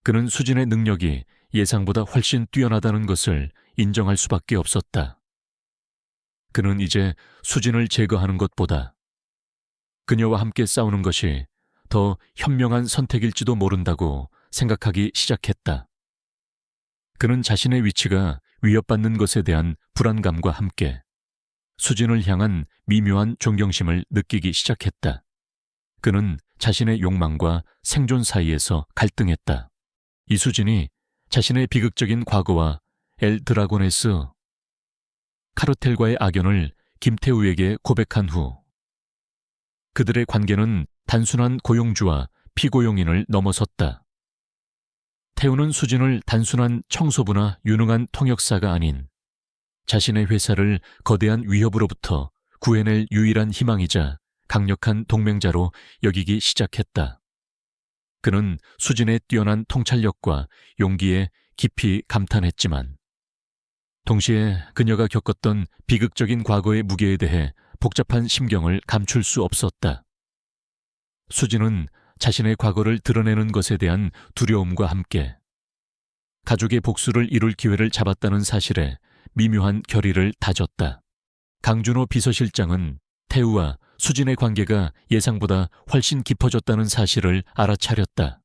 그는 수진의 능력이 예상보다 훨씬 뛰어나다는 것을 인정할 수밖에 없었다. 그는 이제 수진을 제거하는 것보다 그녀와 함께 싸우는 것이 더 현명한 선택일지도 모른다고 생각하기 시작했다. 그는 자신의 위치가 위협받는 것에 대한 불안감과 함께 수진을 향한 미묘한 존경심을 느끼기 시작했다. 그는 자신의 욕망과 생존 사이에서 갈등했다. 이수진이 자신의 비극적인 과거와 엘드라고네스, 카르텔과의 악연을 김태우에게 고백한 후 그들의 관계는 단순한 고용주와 피고용인을 넘어섰다. 태우는 수진을 단순한 청소부나 유능한 통역사가 아닌 자신의 회사를 거대한 위협으로부터 구해낼 유일한 희망이자 강력한 동맹자로 여기기 시작했다. 그는 수진의 뛰어난 통찰력과 용기에 깊이 감탄했지만 동시에 그녀가 겪었던 비극적인 과거의 무게에 대해 복잡한 심경을 감출 수 없었다. 수진은 자신의 과거를 드러내는 것에 대한 두려움과 함께 가족의 복수를 이룰 기회를 잡았다는 사실에 미묘한 결의를 다졌다. 강준호 비서실장은 태우와 수진의 관계가 예상보다 훨씬 깊어졌다는 사실을 알아차렸다.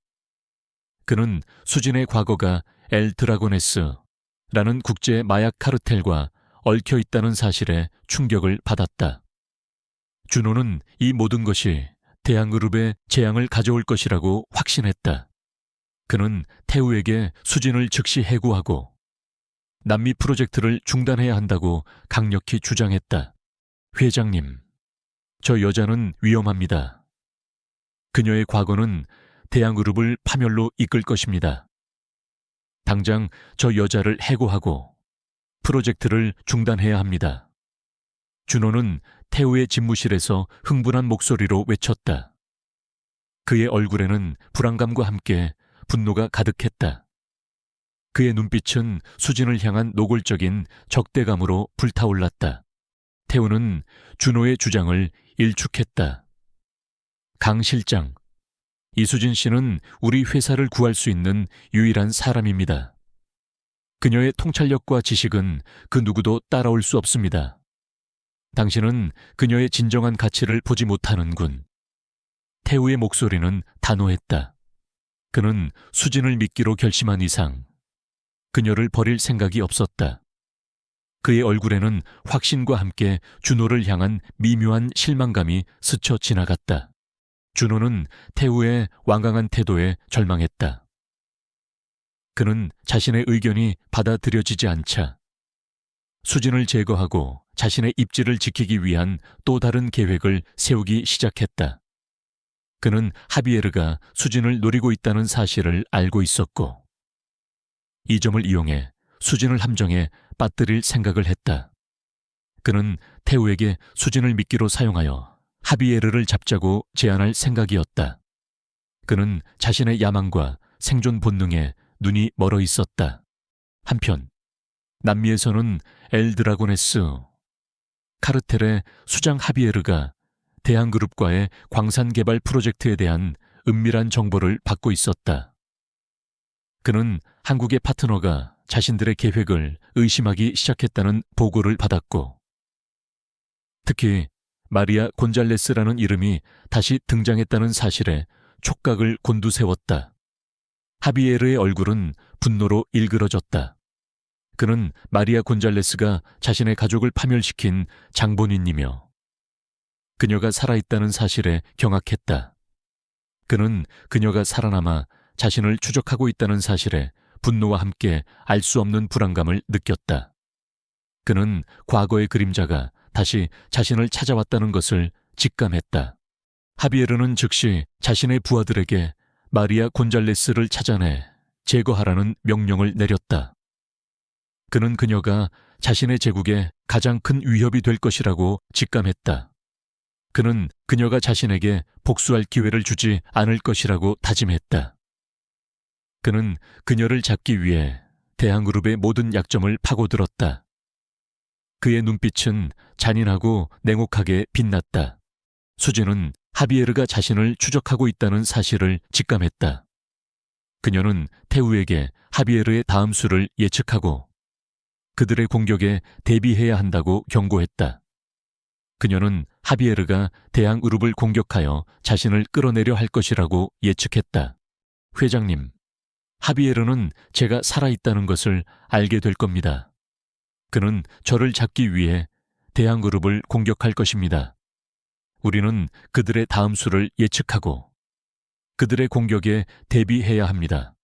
그는 수진의 과거가 엘드라고네스라는 국제 마약 카르텔과 얽혀 있다는 사실에 충격을 받았다. 준호는 이 모든 것이 대항그룹의 재앙을 가져올 것이라고 확신했다. 그는 태우에게 수진을 즉시 해고하고 남미 프로젝트를 중단해야 한다고 강력히 주장했다. 회장님, 저 여자는 위험합니다. 그녀의 과거는 대양그룹을 파멸로 이끌 것입니다. 당장 저 여자를 해고하고 프로젝트를 중단해야 합니다. 준호는 태우의 집무실에서 흥분한 목소리로 외쳤다. 그의 얼굴에는 불안감과 함께 분노가 가득했다. 그의 눈빛은 수진을 향한 노골적인 적대감으로 불타올랐다. 태우는 준호의 주장을 일축했다. 강 실장, 이수진 씨는 우리 회사를 구할 수 있는 유일한 사람입니다. 그녀의 통찰력과 지식은 그 누구도 따라올 수 없습니다. 당신은 그녀의 진정한 가치를 보지 못하는군. 태우의 목소리는 단호했다. 그는 수진을 믿기로 결심한 이상 그녀를 버릴 생각이 없었다. 그의 얼굴에는 확신과 함께 준호를 향한 미묘한 실망감이 스쳐 지나갔다. 준호는 태우의 완강한 태도에 절망했다. 그는 자신의 의견이 받아들여지지 않자 수진을 제거하고 자신의 입지를 지키기 위한 또 다른 계획을 세우기 시작했다. 그는 하비에르가 수진을 노리고 있다는 사실을 알고 있었고 이 점을 이용해 수진을 함정에 빠뜨릴 생각을 했다. 그는 태우에게 수진을 미끼로 사용하여 하비에르를 잡자고 제안할 생각이었다. 그는 자신의 야망과 생존 본능에 눈이 멀어 있었다. 한편 남미에서는 엘드라고네스, 카르텔의 수장 하비에르가 대한그룹과의 광산 개발 프로젝트에 대한 은밀한 정보를 받고 있었다. 그는 한국의 파트너가 자신들의 계획을 의심하기 시작했다는 보고를 받았고 특히 마리아 곤잘레스라는 이름이 다시 등장했다는 사실에 촉각을 곤두세웠다. 하비에르의 얼굴은 분노로 일그러졌다. 그는 마리아 곤잘레스가 자신의 가족을 파멸시킨 장본인이며 그녀가 살아있다는 사실에 경악했다. 그는 그녀가 살아남아 자신을 추적하고 있다는 사실에 분노와 함께 알 수 없는 불안감을 느꼈다. 그는 과거의 그림자가 다시 자신을 찾아왔다는 것을 직감했다. 하비에르는 즉시 자신의 부하들에게 마리아 곤잘레스를 찾아내 제거하라는 명령을 내렸다. 그는 그녀가 자신의 제국에 가장 큰 위협이 될 것이라고 직감했다. 그는 그녀가 자신에게 복수할 기회를 주지 않을 것이라고 다짐했다. 그는 그녀를 잡기 위해 대한그룹의 모든 약점을 파고들었다. 그의 눈빛은 잔인하고 냉혹하게 빛났다. 수진은 하비에르가 자신을 추적하고 있다는 사실을 직감했다. 그녀는 태우에게 하비에르의 다음 수를 예측하고 그들의 공격에 대비해야 한다고 경고했다. 그녀는 하비에르가 대항그룹을 공격하여 자신을 끌어내려 할 것이라고 예측했다. 회장님, 하비에르는 제가 살아있다는 것을 알게 될 겁니다. 그는 저를 잡기 위해 대항그룹을 공격할 것입니다. 우리는 그들의 다음 수를 예측하고 그들의 공격에 대비해야 합니다.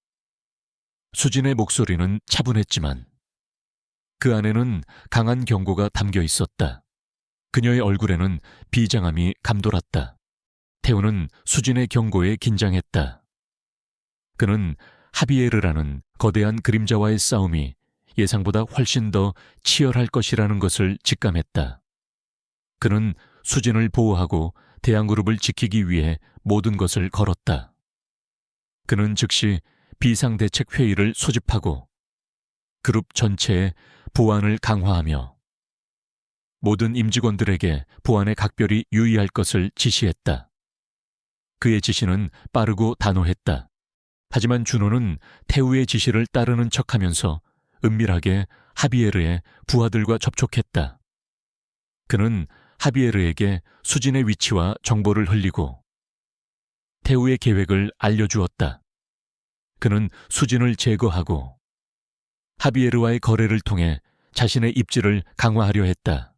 수진의 목소리는 차분했지만 그 안에는 강한 경고가 담겨 있었다. 그녀의 얼굴에는 비장함이 감돌았다. 태우는 수진의 경고에 긴장했다. 그는 하비에르라는 거대한 그림자와의 싸움이 예상보다 훨씬 더 치열할 것이라는 것을 직감했다. 그는 수진을 보호하고 대항그룹을 지키기 위해 모든 것을 걸었다. 그는 즉시 비상대책회의를 소집하고 그룹 전체의 보안을 강화하며 모든 임직원들에게 보안에 각별히 유의할 것을 지시했다. 그의 지시는 빠르고 단호했다. 하지만 준호는 태우의 지시를 따르는 척하면서 은밀하게 하비에르의 부하들과 접촉했다. 그는 하비에르에게 수진의 위치와 정보를 흘리고 태우의 계획을 알려주었다. 그는 수진을 제거하고 하비에르와의 거래를 통해 자신의 입지를 강화하려 했다.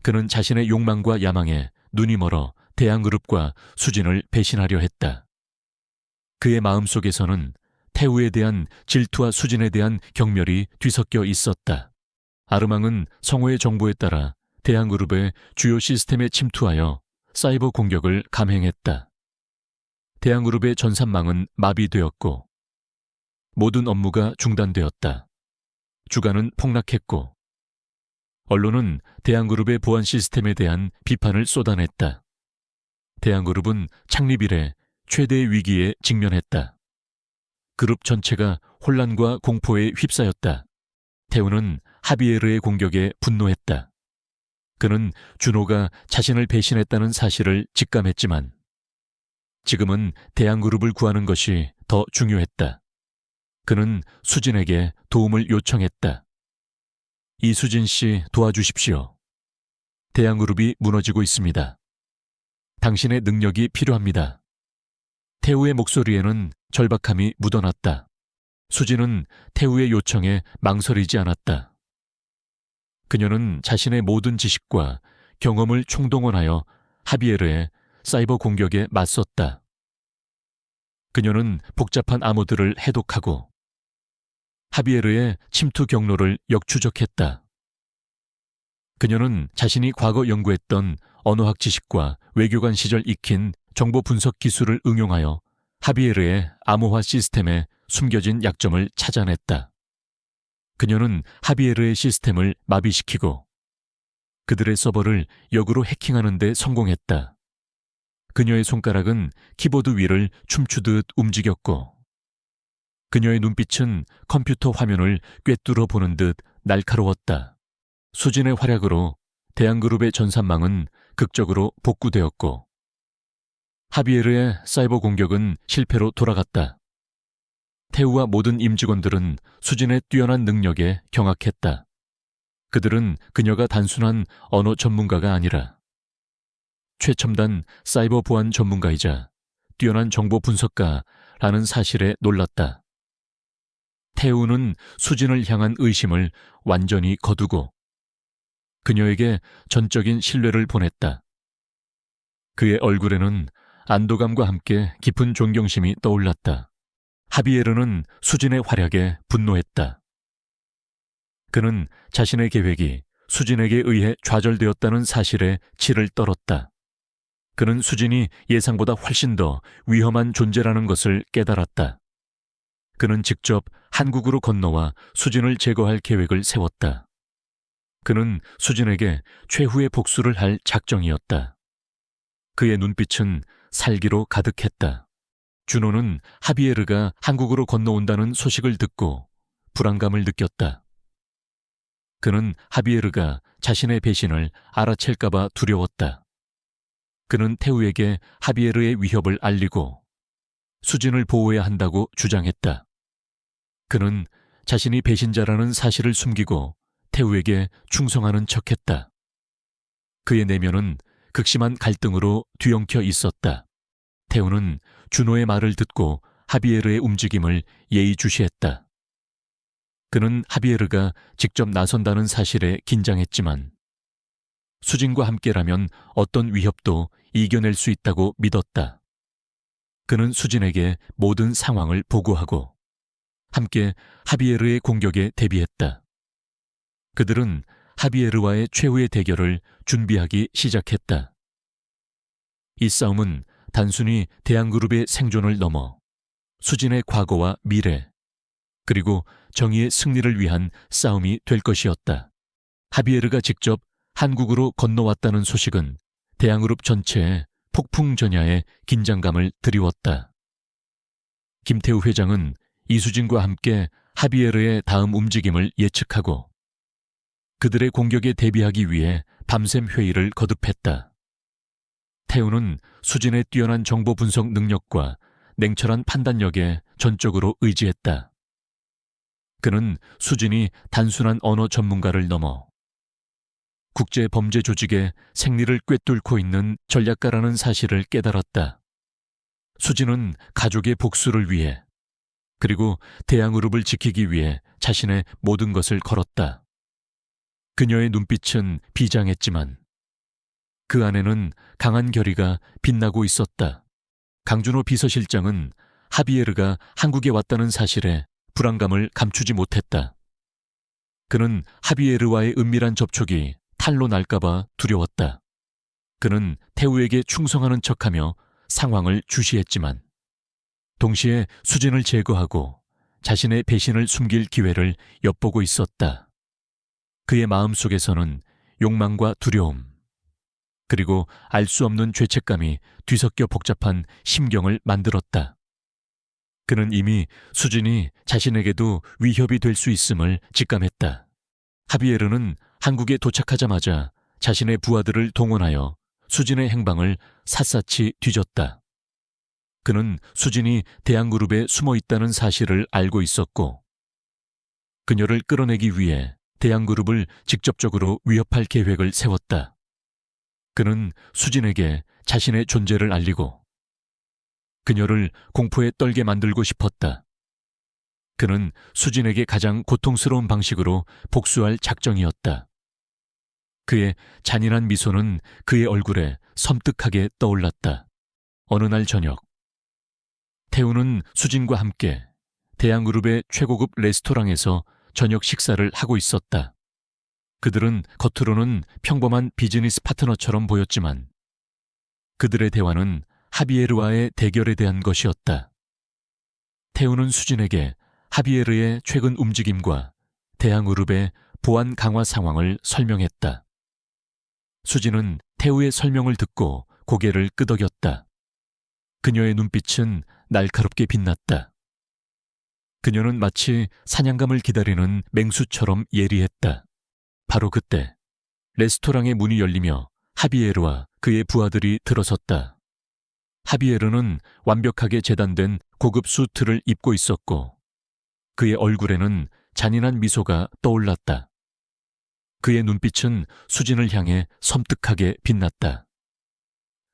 그는 자신의 욕망과 야망에 눈이 멀어 대항그룹과 수진을 배신하려 했다. 그의 마음속에서는 태우에 대한 질투와 수진에 대한 경멸이 뒤섞여 있었다. 아르망은 성호의 정보에 따라 대한그룹의 주요 시스템에 침투하여 사이버 공격을 감행했다. 대한그룹의 전산망은 마비되었고 모든 업무가 중단되었다. 주가는 폭락했고 언론은 대한그룹의 보안 시스템에 대한 비판을 쏟아냈다. 대한그룹은 창립 이래 최대의 위기에 직면했다. 그룹 전체가 혼란과 공포에 휩싸였다. 태우는 하비에르의 공격에 분노했다. 그는 준호가 자신을 배신했다는 사실을 직감했지만 지금은 대한그룹을 구하는 것이 더 중요했다. 그는 수진에게 도움을 요청했다. 이수진 씨 도와주십시오. 대한그룹이 무너지고 있습니다. 당신의 능력이 필요합니다. 태우의 목소리에는 절박함이 묻어났다. 수진은 태우의 요청에 망설이지 않았다. 그녀는 자신의 모든 지식과 경험을 총동원하여 하비에르의 사이버 공격에 맞섰다. 그녀는 복잡한 암호들을 해독하고 하비에르의 침투 경로를 역추적했다. 그녀는 자신이 과거 연구했던 언어학 지식과 외교관 시절 익힌 정보 분석 기술을 응용하여 하비에르의 암호화 시스템에 숨겨진 약점을 찾아냈다. 그녀는 하비에르의 시스템을 마비시키고 그들의 서버를 역으로 해킹하는 데 성공했다. 그녀의 손가락은 키보드 위를 춤추듯 움직였고 그녀의 눈빛은 컴퓨터 화면을 꿰뚫어 보는 듯 날카로웠다. 수진의 활약으로 대한그룹의 전산망은 극적으로 복구되었고 하비에르의 사이버 공격은 실패로 돌아갔다. 태우와 모든 임직원들은 수진의 뛰어난 능력에 경악했다. 그들은 그녀가 단순한 언어 전문가가 아니라 최첨단 사이버 보안 전문가이자 뛰어난 정보 분석가라는 사실에 놀랐다. 태우는 수진을 향한 의심을 완전히 거두고 그녀에게 전적인 신뢰를 보냈다. 그의 얼굴에는 안도감과 함께 깊은 존경심이 떠올랐다. 하비에르는 수진의 활약에 분노했다. 그는 자신의 계획이 수진에게 의해 좌절되었다는 사실에 치를 떨었다. 그는 수진이 예상보다 훨씬 더 위험한 존재라는 것을 깨달았다. 그는 직접 한국으로 건너와 수진을 제거할 계획을 세웠다. 그는 수진에게 최후의 복수를 할 작정이었다. 그의 눈빛은 살기로 가득했다. 준호는 하비에르가 한국으로 건너온다는 소식을 듣고 불안감을 느꼈다. 그는 하비에르가 자신의 배신을 알아챌까봐 두려웠다. 그는 태우에게 하비에르의 위협을 알리고 수진을 보호해야 한다고 주장했다. 그는 자신이 배신자라는 사실을 숨기고 태우에게 충성하는 척했다. 그의 내면은 극심한 갈등으로 뒤엉켜 있었다. 태우는 준호의 말을 듣고 하비에르의 움직임을 예의주시했다. 그는 하비에르가 직접 나선다는 사실에 긴장했지만 수진과 함께라면 어떤 위협도 이겨낼 수 있다고 믿었다. 그는 수진에게 모든 상황을 보고하고 함께 하비에르의 공격에 대비했다. 그들은 하비에르와의 최후의 대결을 준비하기 시작했다. 이 싸움은 단순히 대한그룹의 생존을 넘어 수진의 과거와 미래, 그리고 정의의 승리를 위한 싸움이 될 것이었다. 하비에르가 직접 한국으로 건너왔다는 소식은 대한그룹 전체에 폭풍전야의 긴장감을 드리웠다. 김태우 회장은 이수진과 함께 하비에르의 다음 움직임을 예측하고 그들의 공격에 대비하기 위해 밤샘 회의를 거듭했다. 태우는 수진의 뛰어난 정보 분석 능력과 냉철한 판단력에 전적으로 의지했다. 그는 수진이 단순한 언어 전문가를 넘어 국제 범죄 조직의 생리를 꿰뚫고 있는 전략가라는 사실을 깨달았다. 수진은 가족의 복수를 위해 그리고 대한그룹을 지키기 위해 자신의 모든 것을 걸었다. 그녀의 눈빛은 비장했지만 그 안에는 강한 결의가 빛나고 있었다. 강준호 비서실장은 하비에르가 한국에 왔다는 사실에 불안감을 감추지 못했다. 그는 하비에르와의 은밀한 접촉이 탈로 날까봐 두려웠다. 그는 태우에게 충성하는 척하며 상황을 주시했지만 동시에 수진을 제거하고 자신의 배신을 숨길 기회를 엿보고 있었다. 그의 마음속에서는 욕망과 두려움, 그리고 알 수 없는 죄책감이 뒤섞여 복잡한 심경을 만들었다. 그는 이미 수진이 자신에게도 위협이 될 수 있음을 직감했다. 하비에르는 한국에 도착하자마자 자신의 부하들을 동원하여 수진의 행방을 샅샅이 뒤졌다. 그는 수진이 대한그룹에 숨어 있다는 사실을 알고 있었고 그녀를 끌어내기 위해 대한그룹을 직접적으로 위협할 계획을 세웠다. 그는 수진에게 자신의 존재를 알리고 그녀를 공포에 떨게 만들고 싶었다. 그는 수진에게 가장 고통스러운 방식으로 복수할 작정이었다. 그의 잔인한 미소는 그의 얼굴에 섬뜩하게 떠올랐다. 어느 날 저녁, 태우는 수진과 함께 대한그룹의 최고급 레스토랑에서 저녁 식사를 하고 있었다. 그들은 겉으로는 평범한 비즈니스 파트너처럼 보였지만 그들의 대화는 하비에르와의 대결에 대한 것이었다. 태우는 수진에게 하비에르의 최근 움직임과 대한그룹의 보안 강화 상황을 설명했다. 수진은 태우의 설명을 듣고 고개를 끄덕였다. 그녀의 눈빛은 날카롭게 빛났다. 그녀는 마치 사냥감을 기다리는 맹수처럼 예리했다. 바로 그때 레스토랑의 문이 열리며 하비에르와 그의 부하들이 들어섰다. 하비에르는 완벽하게 재단된 고급 수트를 입고 있었고 그의 얼굴에는 잔인한 미소가 떠올랐다. 그의 눈빛은 수진을 향해 섬뜩하게 빛났다.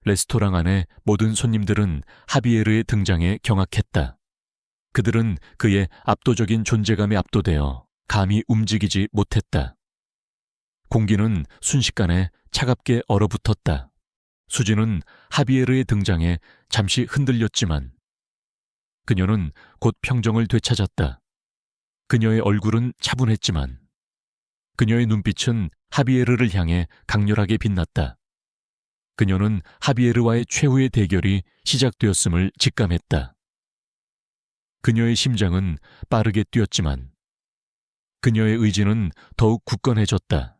레스토랑 안의 모든 손님들은 하비에르의 등장에 경악했다. 그들은 그의 압도적인 존재감에 압도되어 감히 움직이지 못했다. 공기는 순식간에 차갑게 얼어붙었다. 수진은 하비에르의 등장에 잠시 흔들렸지만 그녀는 곧 평정을 되찾았다. 그녀의 얼굴은 차분했지만 그녀의 눈빛은 하비에르를 향해 강렬하게 빛났다. 그녀는 하비에르와의 최후의 대결이 시작되었음을 직감했다. 그녀의 심장은 빠르게 뛰었지만 그녀의 의지는 더욱 굳건해졌다.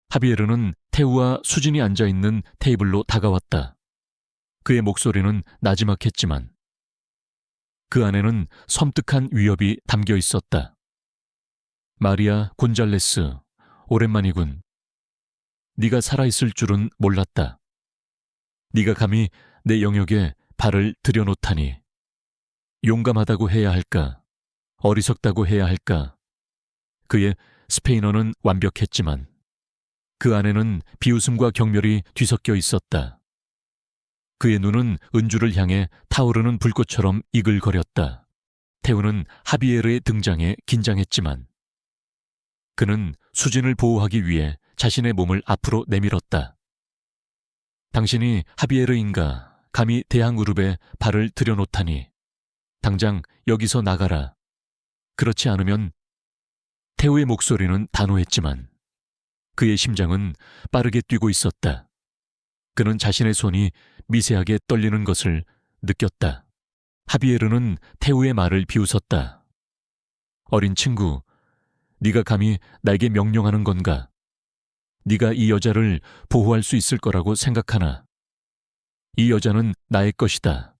하비에르는 태우와 수진이 앉아있는 테이블로 다가왔다. 그의 목소리는 나지막했지만 그 안에는 섬뜩한 위협이 담겨 있었다. 마리아 곤잘레스, 오랜만이군. 네가 살아있을 줄은 몰랐다. 네가 감히 내 영역에 발을 들여놓다니. 용감하다고 해야 할까? 어리석다고 해야 할까? 그의 스페인어는 완벽했지만 그 안에는 비웃음과 경멸이 뒤섞여 있었다. 그의 눈은 은주를 향해 타오르는 불꽃처럼 이글거렸다. 태우는 하비에르의 등장에 긴장했지만 그는 수진을 보호하기 위해 자신의 몸을 앞으로 내밀었다. 당신이 하비에르인가 감히 대한그룹에 발을 들여놓다니. 당장 여기서 나가라. 그렇지 않으면 태우의 목소리는 단호했지만 그의 심장은 빠르게 뛰고 있었다. 그는 자신의 손이 미세하게 떨리는 것을 느꼈다. 하비에르는 태우의 말을 비웃었다. 어린 친구, 네가 감히 나에게 명령하는 건가? 네가 이 여자를 보호할 수 있을 거라고 생각하나? 이 여자는 나의 것이다.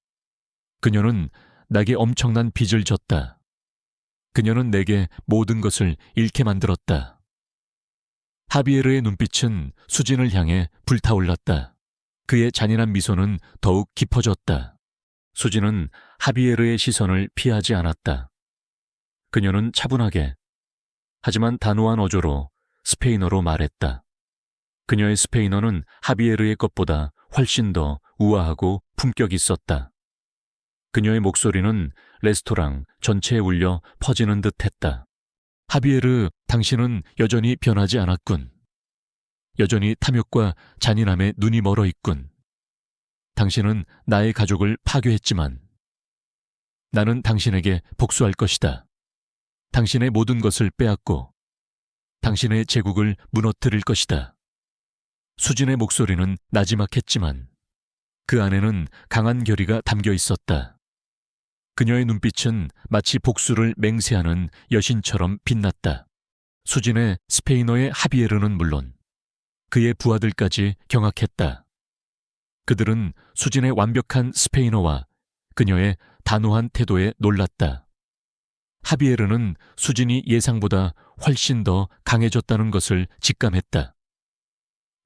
그녀는 나에게 엄청난 빚을 졌다. 그녀는 내게 모든 것을 잃게 만들었다. 하비에르의 눈빛은 수진을 향해 불타올랐다. 그의 잔인한 미소는 더욱 깊어졌다. 수진은 하비에르의 시선을 피하지 않았다. 그녀는 차분하게 하지만 단호한 어조로 스페인어로 말했다. 그녀의 스페인어는 하비에르의 것보다 훨씬 더 우아하고 품격 있었다. 그녀의 목소리는 레스토랑 전체에 울려 퍼지는 듯했다. 하비에르, 당신은 여전히 변하지 않았군. 여전히 탐욕과 잔인함에 눈이 멀어 있군. 당신은 나의 가족을 파괴했지만 나는 당신에게 복수할 것이다. 당신의 모든 것을 빼앗고 당신의 제국을 무너뜨릴 것이다. 수진의 목소리는 나지막했지만 그 안에는 강한 결의가 담겨 있었다. 그녀의 눈빛은 마치 복수를 맹세하는 여신처럼 빛났다. 수진의 스페인어의 하비에르는 물론 그의 부하들까지 경악했다. 그들은 수진의 완벽한 스페인어와 그녀의 단호한 태도에 놀랐다. 하비에르는 수진이 예상보다 훨씬 더 강해졌다는 것을 직감했다.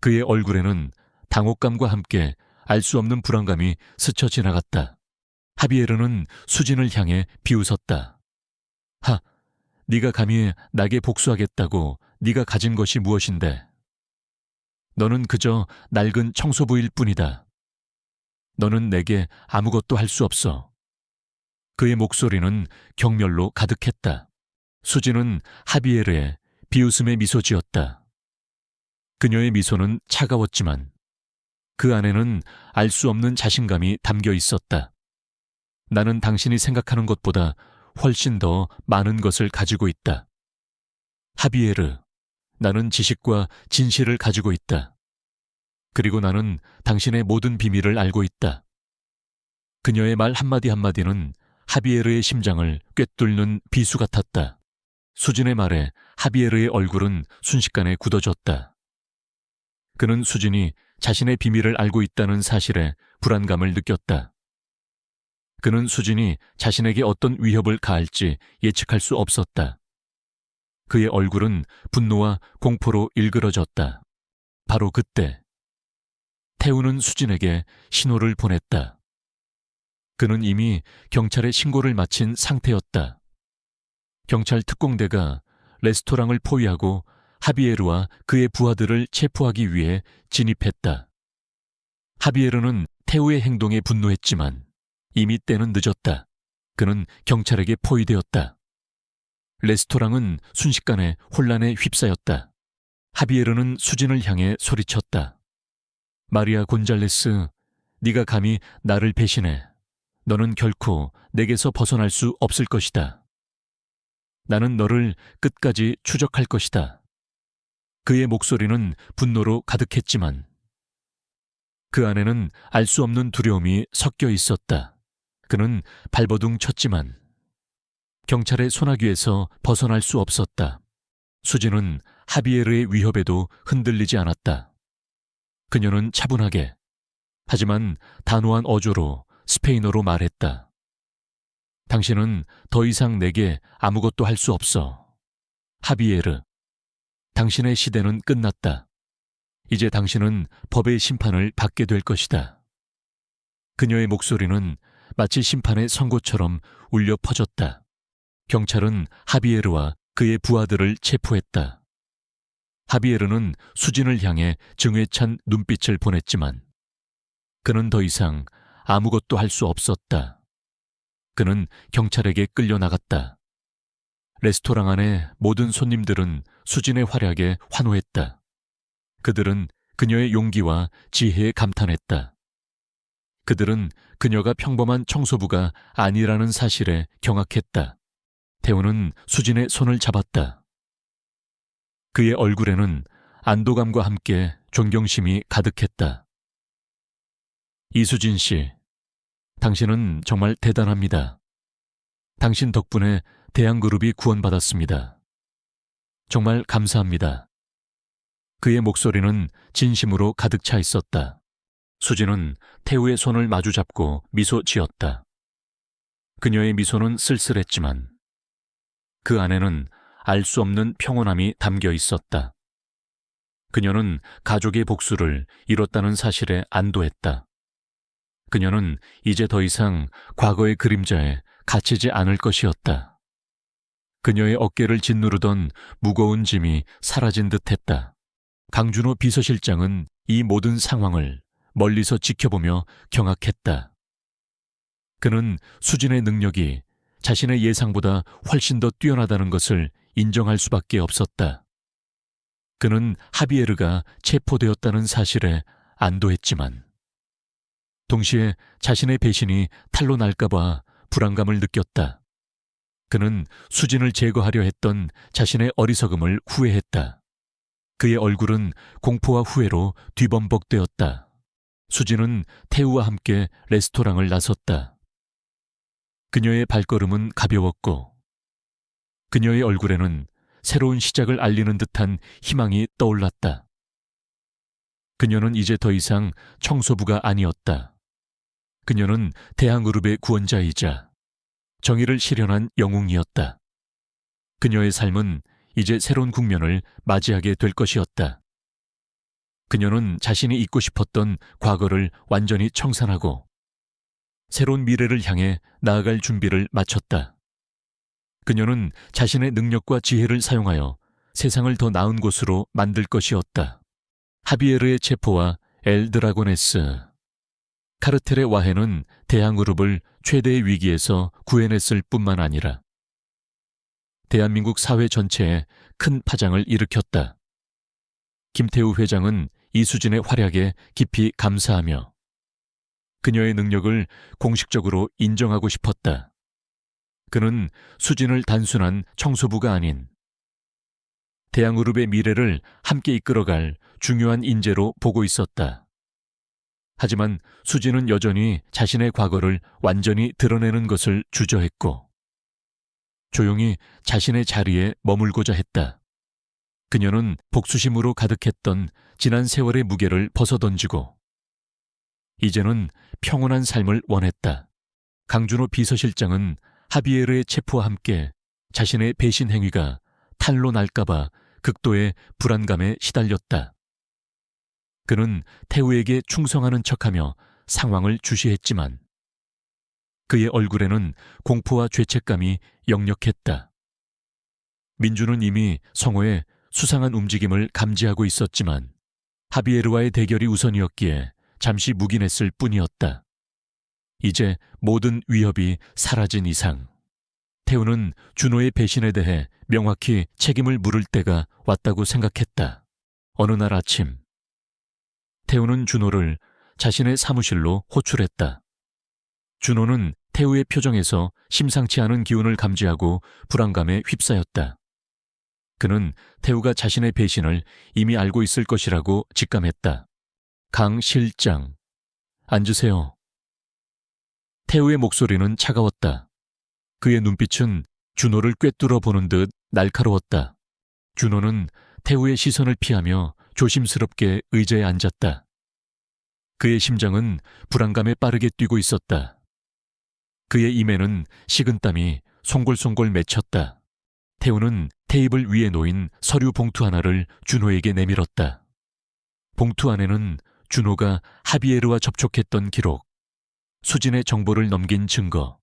그의 얼굴에는 당혹감과 함께 알 수 없는 불안감이 스쳐 지나갔다. 하비에르는 수진을 향해 비웃었다. 네가 감히 나에게 복수하겠다고 네가 가진 것이 무엇인데? 너는 그저 낡은 청소부일 뿐이다. 너는 내게 아무것도 할 수 없어. 그의 목소리는 경멸로 가득했다. 수진은 하비에르의 비웃음에 미소 지었다. 그녀의 미소는 차가웠지만 그 안에는 알 수 없는 자신감이 담겨 있었다. 나는 당신이 생각하는 것보다 훨씬 더 많은 것을 가지고 있다. 하비에르, 나는 지식과 진실을 가지고 있다. 그리고 나는 당신의 모든 비밀을 알고 있다. 그녀의 말 한마디 한마디는 하비에르의 심장을 꿰뚫는 비수 같았다. 수진의 말에 하비에르의 얼굴은 순식간에 굳어졌다. 그는 수진이 자신의 비밀을 알고 있다는 사실에 불안감을 느꼈다. 그는 수진이 자신에게 어떤 위협을 가할지 예측할 수 없었다. 그의 얼굴은 분노와 공포로 일그러졌다. 바로 그때 태우는 수진에게 신호를 보냈다. 그는 이미 경찰에 신고를 마친 상태였다. 경찰 특공대가 레스토랑을 포위하고 하비에르와 그의 부하들을 체포하기 위해 진입했다. 하비에르는 태우의 행동에 분노했지만 이미 때는 늦었다. 그는 경찰에게 포위되었다. 레스토랑은 순식간에 혼란에 휩싸였다. 하비에르는 수진을 향해 소리쳤다. 마리아 곤잘레스, 네가 감히 나를 배신해. 너는 결코 내게서 벗어날 수 없을 것이다. 나는 너를 끝까지 추적할 것이다. 그의 목소리는 분노로 가득했지만 그 안에는 알 수 없는 두려움이 섞여 있었다. 그는 발버둥 쳤지만 경찰의 소나귀에서 벗어날 수 없었다. 수진은 하비에르의 위협에도 흔들리지 않았다. 그녀는 차분하게 하지만 단호한 어조로 스페인어로 말했다. 당신은 더 이상 내게 아무것도 할 수 없어. 하비에르, 당신의 시대는 끝났다. 이제 당신은 법의 심판을 받게 될 것이다. 그녀의 목소리는 마치 심판의 선고처럼 울려 퍼졌다. 경찰은 하비에르와 그의 부하들을 체포했다. 하비에르는 수진을 향해 증오에 찬 눈빛을 보냈지만 그는 더 이상 아무것도 할 수 없었다. 그는 경찰에게 끌려나갔다. 레스토랑 안의 모든 손님들은 수진의 활약에 환호했다. 그들은 그녀의 용기와 지혜에 감탄했다. 그들은 그녀가 평범한 청소부가 아니라는 사실에 경악했다. 태우는 수진의 손을 잡았다. 그의 얼굴에는 안도감과 함께 존경심이 가득했다. 이수진 씨, 당신은 정말 대단합니다. 당신 덕분에 대한그룹이 구원받았습니다. 정말 감사합니다. 그의 목소리는 진심으로 가득 차 있었다. 수진은 태우의 손을 마주잡고 미소 지었다. 그녀의 미소는 쓸쓸했지만 그 안에는 알 수 없는 평온함이 담겨 있었다. 그녀는 가족의 복수를 이뤘다는 사실에 안도했다. 그녀는 이제 더 이상 과거의 그림자에 갇히지 않을 것이었다. 그녀의 어깨를 짓누르던 무거운 짐이 사라진 듯했다. 강준호 비서실장은 이 모든 상황을 멀리서 지켜보며 경악했다. 그는 수진의 능력이 자신의 예상보다 훨씬 더 뛰어나다는 것을 인정할 수밖에 없었다. 그는 하비에르가 체포되었다는 사실에 안도했지만 동시에 자신의 배신이 탄로 날까봐 불안감을 느꼈다. 그는 수진을 제거하려 했던 자신의 어리석음을 후회했다. 그의 얼굴은 공포와 후회로 뒤범벅되었다. 수진은 태우와 함께 레스토랑을 나섰다. 그녀의 발걸음은 가벼웠고 그녀의 얼굴에는 새로운 시작을 알리는 듯한 희망이 떠올랐다. 그녀는 이제 더 이상 청소부가 아니었다. 그녀는 대항그룹의 구원자이자 정의를 실현한 영웅이었다. 그녀의 삶은 이제 새로운 국면을 맞이하게 될 것이었다. 그녀는 자신이 잊고 싶었던 과거를 완전히 청산하고 새로운 미래를 향해 나아갈 준비를 마쳤다. 그녀는 자신의 능력과 지혜를 사용하여 세상을 더 나은 곳으로 만들 것이었다. 하비에르의 체포와 엘 드라고네스. 카르텔의 와해는 대항그룹을 최대의 위기에서 구해냈을 뿐만 아니라 대한민국 사회 전체에 큰 파장을 일으켰다. 김태우 회장은 이수진의 활약에 깊이 감사하며 그녀의 능력을 공식적으로 인정하고 싶었다. 그는 수진을 단순한 청소부가 아닌 대항그룹의 미래를 함께 이끌어갈 중요한 인재로 보고 있었다. 하지만 수진은 여전히 자신의 과거를 완전히 드러내는 것을 주저했고 조용히 자신의 자리에 머물고자 했다. 그녀는 복수심으로 가득했던 지난 세월의 무게를 벗어던지고 이제는 평온한 삶을 원했다. 강준호 비서실장은 하비에르의 체포와 함께 자신의 배신 행위가 탄로 날까봐 극도의 불안감에 시달렸다. 그는 태우에게 충성하는 척하며 상황을 주시했지만 그의 얼굴에는 공포와 죄책감이 역력했다. 민주는 이미 성호의 수상한 움직임을 감지하고 있었지만 하비에르와의 대결이 우선이었기에 잠시 묵인했을 뿐이었다. 이제 모든 위협이 사라진 이상 태우는 준호의 배신에 대해 명확히 책임을 물을 때가 왔다고 생각했다. 어느 날 아침 태우는 준호를 자신의 사무실로 호출했다. 준호는 태우의 표정에서 심상치 않은 기운을 감지하고 불안감에 휩싸였다. 그는 태우가 자신의 배신을 이미 알고 있을 것이라고 직감했다. 강 실장, 앉으세요. 태우의 목소리는 차가웠다. 그의 눈빛은 준호를 꿰뚫어 보는 듯 날카로웠다. 준호는 태우의 시선을 피하며 조심스럽게 의자에 앉았다. 그의 심장은 불안감에 빠르게 뛰고 있었다. 그의 입에는 식은땀이 송골송골 맺혔다. 태우는 테이블 위에 놓인 서류 봉투 하나를 준호에게 내밀었다. 봉투 안에는 준호가 하비에르와 접촉했던 기록, 수진의 정보를 넘긴 증거,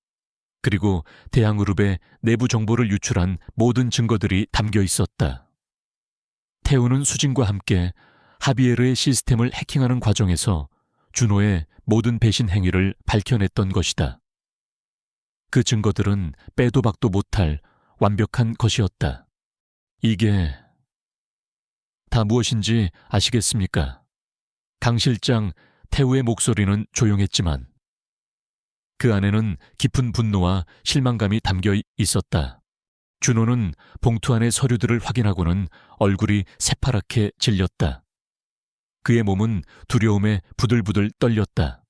그리고 대항그룹의 내부 정보를 유출한 모든 증거들이 담겨 있었다. 태우는 수진과 함께 하비에르의 시스템을 해킹하는 과정에서 준호의 모든 배신 행위를 밝혀냈던 것이다. 그 증거들은 빼도 박도 못할 완벽한 것이었다. 이게 다 무엇인지 아시겠습니까? 강 실장, 태우의 목소리는 조용했지만 그 안에는 깊은 분노와 실망감이 담겨 있었다. 준호는 봉투 안의 서류들을 확인하고는 얼굴이 새파랗게 질렸다. 그의 몸은 두려움에 부들부들 떨렸다.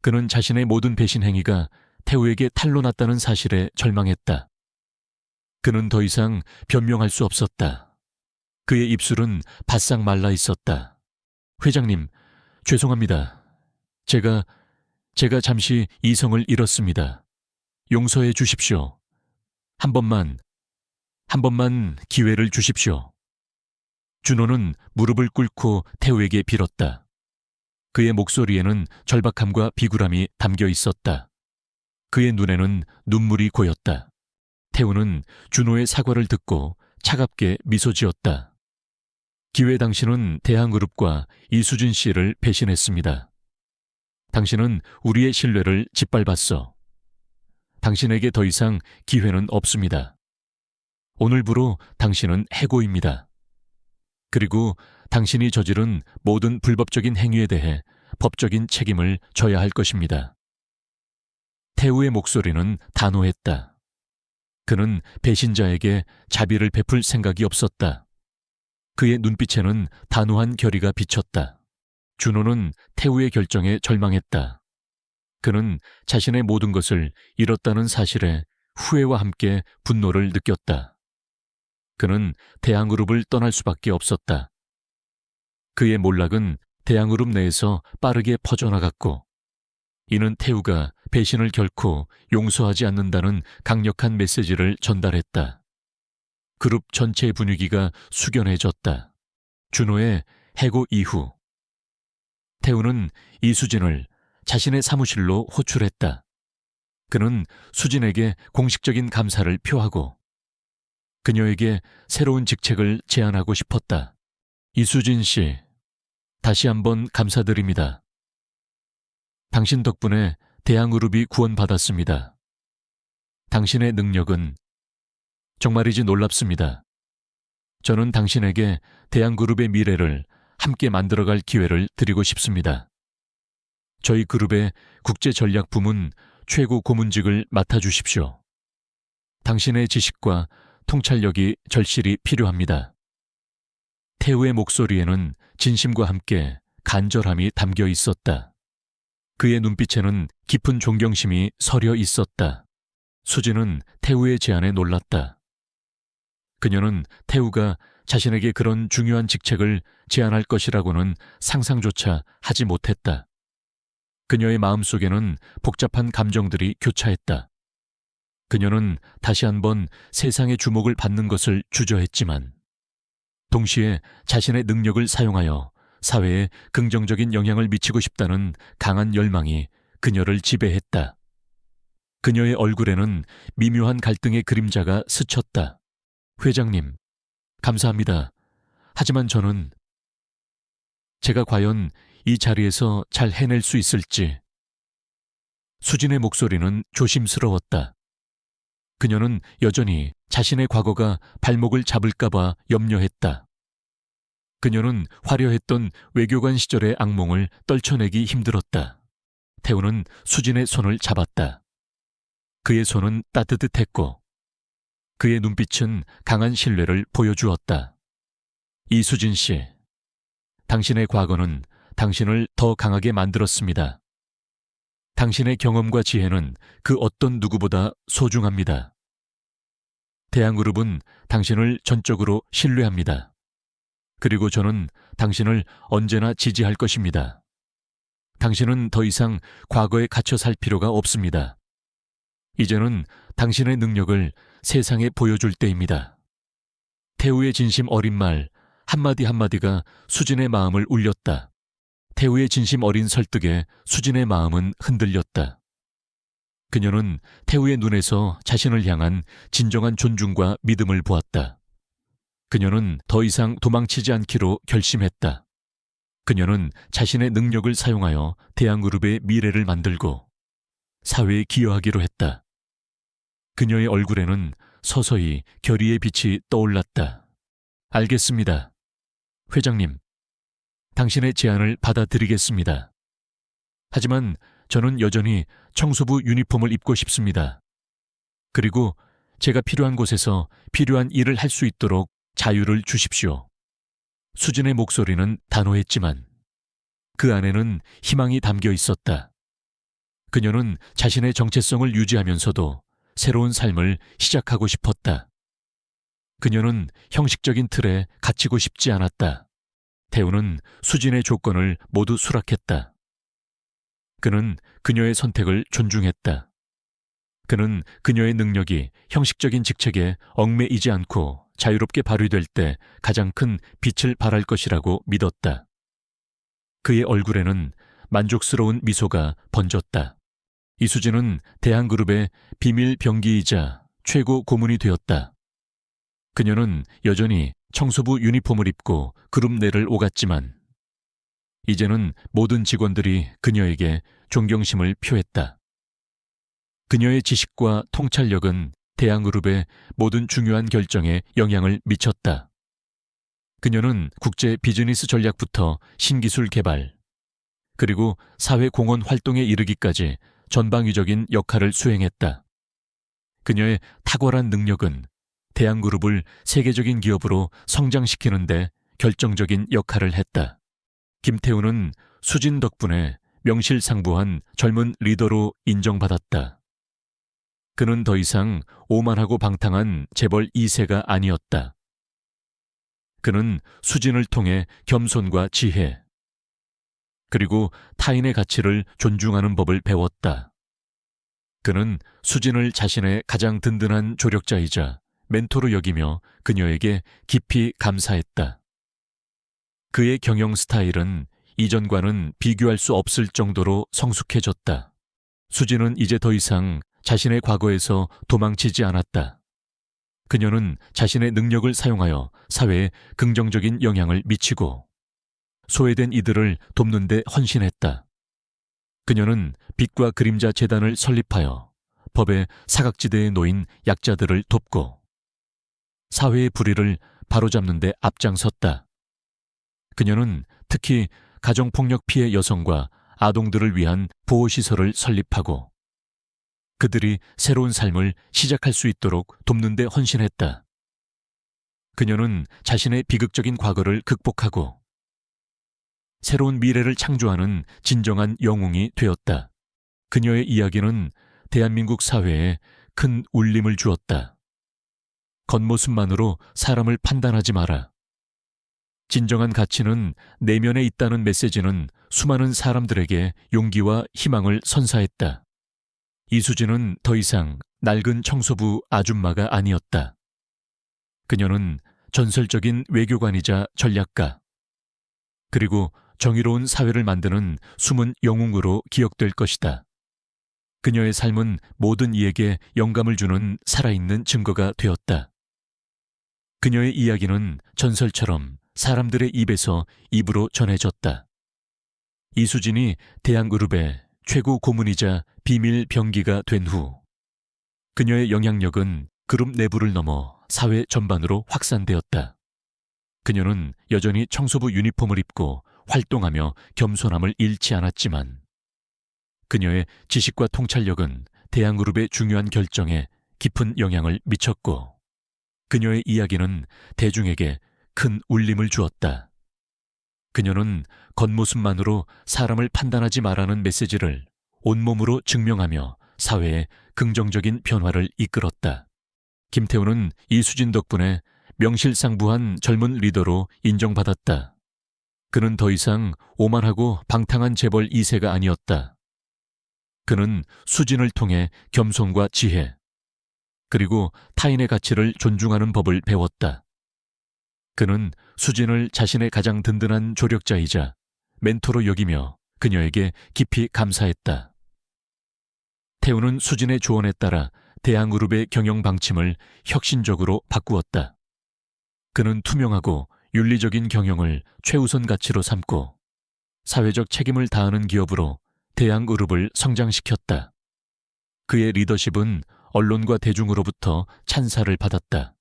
그는 자신의 모든 배신 행위가 태우에게 탄로 났다는 사실에 절망했다. 그는 더 이상 변명할 수 없었다. 그의 입술은 바싹 말라 있었다. 회장님, 죄송합니다. 제가 잠시 이성을 잃었습니다. 용서해 주십시오. 한 번만 기회를 주십시오. 준호는 무릎을 꿇고 태우에게 빌었다. 그의 목소리에는 절박함과 비굴함이 담겨 있었다. 그의 눈에는 눈물이 고였다. 태우는 준호의 사과를 듣고 차갑게 미소 지었다. 기회 당신은 대항그룹과 이수진 씨를 배신했습니다. 당신은 우리의 신뢰를 짓밟았어. 당신에게 더 이상 기회는 없습니다. 오늘부로 당신은 해고입니다. 그리고 당신이 저지른 모든 불법적인 행위에 대해 법적인 책임을 져야 할 것입니다. 태우의 목소리는 단호했다. 그는 배신자에게 자비를 베풀 생각이 없었다. 그의 눈빛에는 단호한 결의가 비쳤다. 준호는 태우의 결정에 절망했다. 그는 자신의 모든 것을 잃었다는 사실에 후회와 함께 분노를 느꼈다. 그는 대항그룹을 떠날 수밖에 없었다. 그의 몰락은 대항그룹 내에서 빠르게 퍼져나갔고, 이는 태우가 배신을 결코 용서하지 않는다는 강력한 메시지를 전달했다. 그룹 전체의 분위기가 숙연해졌다. 준호의 해고 이후 태우는 이수진을 자신의 사무실로 호출했다. 그는 수진에게 공식적인 감사를 표하고 그녀에게 새로운 직책을 제안하고 싶었다. 이수진 씨, 다시 한번 감사드립니다. 당신 덕분에 대항그룹이 구원받았습니다. 당신의 능력은 정말이지 놀랍습니다. 저는 당신에게 대항그룹의 미래를 함께 만들어갈 기회를 드리고 싶습니다. 저희 그룹의 국제전략부문 최고 고문직을 맡아주십시오. 당신의 지식과 통찰력이 절실히 필요합니다. 태우의 목소리에는 진심과 함께 간절함이 담겨 있었다. 그의 눈빛에는 깊은 존경심이 서려 있었다. 수진은 태우의 제안에 놀랐다. 그녀는 태우가 자신에게 그런 중요한 직책을 제안할 것이라고는 상상조차 하지 못했다. 그녀의 마음속에는 복잡한 감정들이 교차했다. 그녀는 다시 한번 세상의 주목을 받는 것을 주저했지만 동시에 자신의 능력을 사용하여 사회에 긍정적인 영향을 미치고 싶다는 강한 열망이 그녀를 지배했다. 그녀의 얼굴에는 미묘한 갈등의 그림자가 스쳤다. 회장님, 감사합니다. 하지만 제가 과연 이 자리에서 잘 해낼 수 있을지. 수진의 목소리는 조심스러웠다. 그녀는 여전히 자신의 과거가 발목을 잡을까봐 염려했다. 그녀는 화려했던 외교관 시절의 악몽을 떨쳐내기 힘들었다. 태우는 수진의 손을 잡았다. 그의 손은 따뜻했고 그의 눈빛은 강한 신뢰를 보여주었다. 이수진 씨, 당신의 과거는 당신을 더 강하게 만들었습니다. 당신의 경험과 지혜는 그 어떤 누구보다 소중합니다. 대항그룹은 당신을 전적으로 신뢰합니다. 그리고 저는 당신을 언제나 지지할 것입니다. 당신은 더 이상 과거에 갇혀 살 필요가 없습니다. 이제는 당신의 능력을 세상에 보여줄 때입니다. 태우의 진심 어린 말 한마디 한마디가 수진의 마음을 울렸다. 태우의 진심 어린 설득에 수진의 마음은 흔들렸다. 그녀는 태우의 눈에서 자신을 향한 진정한 존중과 믿음을 보았다. 그녀는 더 이상 도망치지 않기로 결심했다. 그녀는 자신의 능력을 사용하여 대항그룹의 미래를 만들고 사회에 기여하기로 했다. 그녀의 얼굴에는 서서히 결의의 빛이 떠올랐다. 알겠습니다. 회장님, 당신의 제안을 받아들이겠습니다. 하지만 저는 여전히 청소부 유니폼을 입고 싶습니다. 그리고 제가 필요한 곳에서 필요한 일을 할 수 있도록 자유를 주십시오. 수진의 목소리는 단호했지만 그 안에는 희망이 담겨 있었다. 그녀는 자신의 정체성을 유지하면서도 새로운 삶을 시작하고 싶었다. 그녀는 형식적인 틀에 갇히고 싶지 않았다. 태우는 수진의 조건을 모두 수락했다. 그는 그녀의 선택을 존중했다. 그는 그녀의 능력이 형식적인 직책에 얽매이지 않고 자유롭게 발휘될 때 가장 큰 빛을 발할 것이라고 믿었다. 그의 얼굴에는 만족스러운 미소가 번졌다. 이수진은 대항그룹의 비밀 병기이자 최고 고문이 되었다. 그녀는 여전히 청소부 유니폼을 입고 그룹 내를 오갔지만 이제는 모든 직원들이 그녀에게 존경심을 표했다. 그녀의 지식과 통찰력은 대항그룹의 모든 중요한 결정에 영향을 미쳤다. 그녀는 국제 비즈니스 전략부터 신기술 개발, 그리고 사회 공헌 활동에 이르기까지 전방위적인 역할을 수행했다. 그녀의 탁월한 능력은 대항그룹을 세계적인 기업으로 성장시키는 데 결정적인 역할을 했다. 김태우는 수진 덕분에 명실상부한 젊은 리더로 인정받았다. 그는 더 이상 오만하고 방탕한 재벌 2세가 아니었다. 그는 수진을 통해 겸손과 지혜, 그리고 타인의 가치를 존중하는 법을 배웠다. 그는 수진을 자신의 가장 든든한 조력자이자 멘토로 여기며 그녀에게 깊이 감사했다. 그의 경영 스타일은 이전과는 비교할 수 없을 정도로 성숙해졌다. 수진은 이제 더 이상 자신의 과거에서 도망치지 않았다. 그녀는 자신의 능력을 사용하여 사회에 긍정적인 영향을 미치고 소외된 이들을 돕는 데 헌신했다. 그녀는 빛과 그림자 재단을 설립하여 법의 사각지대에 놓인 약자들을 돕고 사회의 불의를 바로잡는 데 앞장섰다. 그녀는 특히 가정폭력 피해 여성과 아동들을 위한 보호시설을 설립하고 그들이 새로운 삶을 시작할 수 있도록 돕는 데 헌신했다. 그녀는 자신의 비극적인 과거를 극복하고 새로운 미래를 창조하는 진정한 영웅이 되었다. 그녀의 이야기는 대한민국 사회에 큰 울림을 주었다. 겉모습만으로 사람을 판단하지 마라. 진정한 가치는 내면에 있다는 메시지는 수많은 사람들에게 용기와 희망을 선사했다. 이수진은 더 이상 낡은 청소부 아줌마가 아니었다. 그녀는 전설적인 외교관이자 전략가, 그리고 정의로운 사회를 만드는 숨은 영웅으로 기억될 것이다. 그녀의 삶은 모든 이에게 영감을 주는 살아있는 증거가 되었다. 그녀의 이야기는 전설처럼 사람들의 입에서 입으로 전해졌다. 이수진이 대한그룹의 최고 고문이자 비밀 병기가 된 후 그녀의 영향력은 그룹 내부를 넘어 사회 전반으로 확산되었다. 그녀는 여전히 청소부 유니폼을 입고 활동하며 겸손함을 잃지 않았지만 그녀의 지식과 통찰력은 대한그룹의 중요한 결정에 깊은 영향을 미쳤고 그녀의 이야기는 대중에게 큰 울림을 주었다. 그녀는 겉모습만으로 사람을 판단하지 말라는 메시지를 온몸으로 증명하며 사회에 긍정적인 변화를 이끌었다. 김태우는 이수진 덕분에 명실상부한 젊은 리더로 인정받았다. 그는 더 이상 오만하고 방탕한 재벌 2세가 아니었다. 그는 수진을 통해 겸손과 지혜, 그리고 타인의 가치를 존중하는 법을 배웠다. 그는 수진을 자신의 가장 든든한 조력자이자 멘토로 여기며 그녀에게 깊이 감사했다. 태우는 수진의 조언에 따라 대한그룹의 경영 방침을 혁신적으로 바꾸었다. 그는 투명하고 윤리적인 경영을 최우선 가치로 삼고 사회적 책임을 다하는 기업으로 대한그룹을 성장시켰다. 그의 리더십은 언론과 대중으로부터 찬사를 받았다.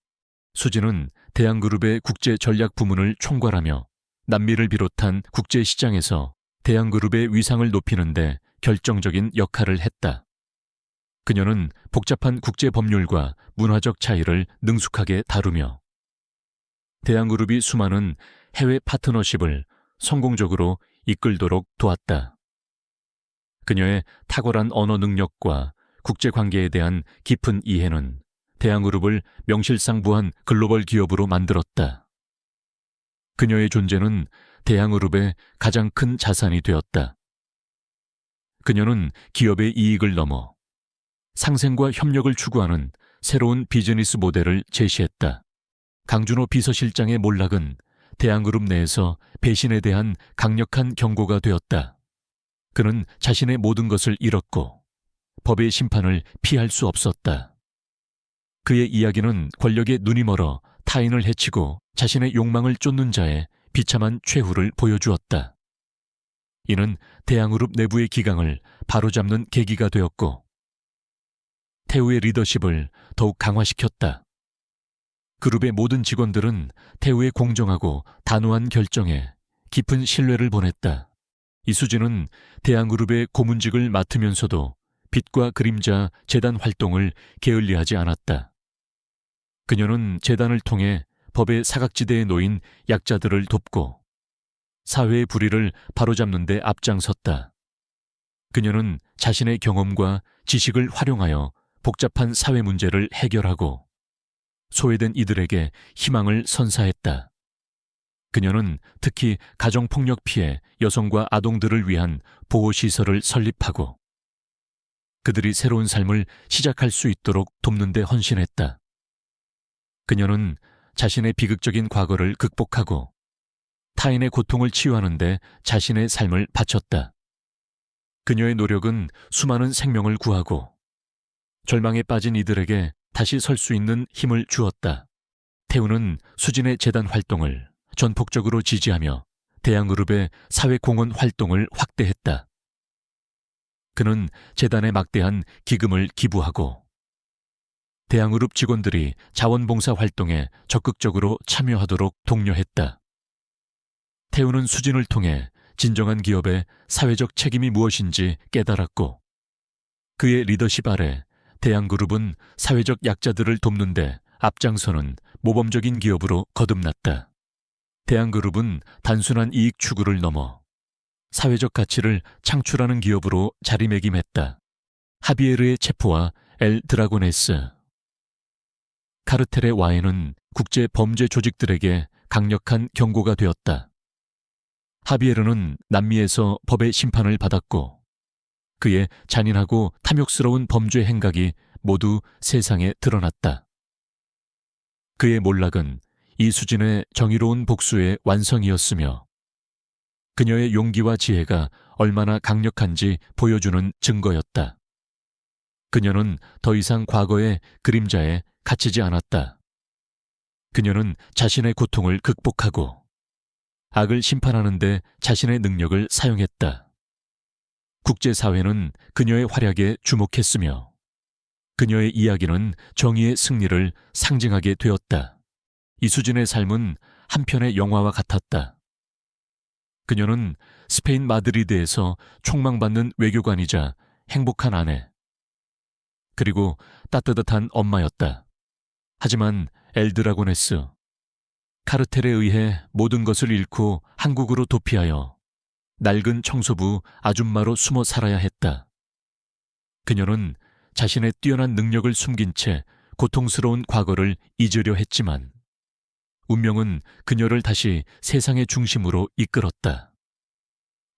수진은 대한그룹의 국제 전략 부문을 총괄하며 남미를 비롯한 국제시장에서 대한그룹의 위상을 높이는 데 결정적인 역할을 했다. 그녀는 복잡한 국제 법률과 문화적 차이를 능숙하게 다루며 대한그룹이 수많은 해외 파트너십을 성공적으로 이끌도록 도왔다. 그녀의 탁월한 언어 능력과 국제관계에 대한 깊은 이해는 대한그룹을 명실상부한 글로벌 기업으로 만들었다. 그녀의 존재는 대한그룹의 가장 큰 자산이 되었다. 그녀는 기업의 이익을 넘어 상생과 협력을 추구하는 새로운 비즈니스 모델을 제시했다. 강준호 비서실장의 몰락은 대한그룹 내에서 배신에 대한 강력한 경고가 되었다. 그는 자신의 모든 것을 잃었고 법의 심판을 피할 수 없었다. 그의 이야기는 권력에 눈이 멀어 타인을 해치고 자신의 욕망을 쫓는 자의 비참한 최후를 보여주었다. 이는 대한그룹 내부의 기강을 바로잡는 계기가 되었고 태우의 리더십을 더욱 강화시켰다. 그룹의 모든 직원들은 태우의 공정하고 단호한 결정에 깊은 신뢰를 보냈다. 이수진은 대한그룹의 고문직을 맡으면서도 빛과 그림자 재단 활동을 게을리하지 않았다. 그녀는 재단을 통해 법의 사각지대에 놓인 약자들을 돕고 사회의 불의를 바로잡는 데 앞장섰다. 그녀는 자신의 경험과 지식을 활용하여 복잡한 사회 문제를 해결하고 소외된 이들에게 희망을 선사했다. 그녀는 특히 가정폭력 피해 여성과 아동들을 위한 보호시설을 설립하고 그들이 새로운 삶을 시작할 수 있도록 돕는 데 헌신했다. 그녀는 자신의 비극적인 과거를 극복하고 타인의 고통을 치유하는 데 자신의 삶을 바쳤다. 그녀의 노력은 수많은 생명을 구하고 절망에 빠진 이들에게 다시 설 수 있는 힘을 주었다. 태우는 수진의 재단 활동을 전폭적으로 지지하며 대양그룹의 사회공헌 활동을 확대했다. 그는 재단에 막대한 기금을 기부하고 대양그룹 직원들이 자원봉사 활동에 적극적으로 참여하도록 독려했다. 태우는 수진을 통해 진정한 기업의 사회적 책임이 무엇인지 깨달았고 그의 리더십 아래 대양그룹은 사회적 약자들을 돕는 데 앞장서는 모범적인 기업으로 거듭났다. 대양그룹은 단순한 이익 추구를 넘어 사회적 가치를 창출하는 기업으로 자리매김했다. 하비에르의 체포와 엘 드라고네스. 카르텔의 와해는 국제 범죄 조직들에게 강력한 경고가 되었다. 하비에르는 남미에서 법의 심판을 받았고 그의 잔인하고 탐욕스러운 범죄 행각이 모두 세상에 드러났다. 그의 몰락은 이수진의 정의로운 복수의 완성이었으며 그녀의 용기와 지혜가 얼마나 강력한지 보여주는 증거였다. 그녀는 더 이상 과거의 그림자에 갇히지 않았다. 그녀는 자신의 고통을 극복하고 악을 심판하는 데 자신의 능력을 사용했다. 국제사회는 그녀의 활약에 주목했으며 그녀의 이야기는 정의의 승리를 상징하게 되었다. 이수진의 삶은 한편의 영화와 같았다. 그녀는 스페인 마드리드에서 촉망받는 외교관이자 행복한 아내, 그리고 따뜻한 엄마였다. 하지만 엘드라고네스, 카르텔에 의해 모든 것을 잃고 한국으로 도피하여 낡은 청소부 아줌마로 숨어 살아야 했다. 그녀는 자신의 뛰어난 능력을 숨긴 채 고통스러운 과거를 잊으려 했지만 운명은 그녀를 다시 세상의 중심으로 이끌었다.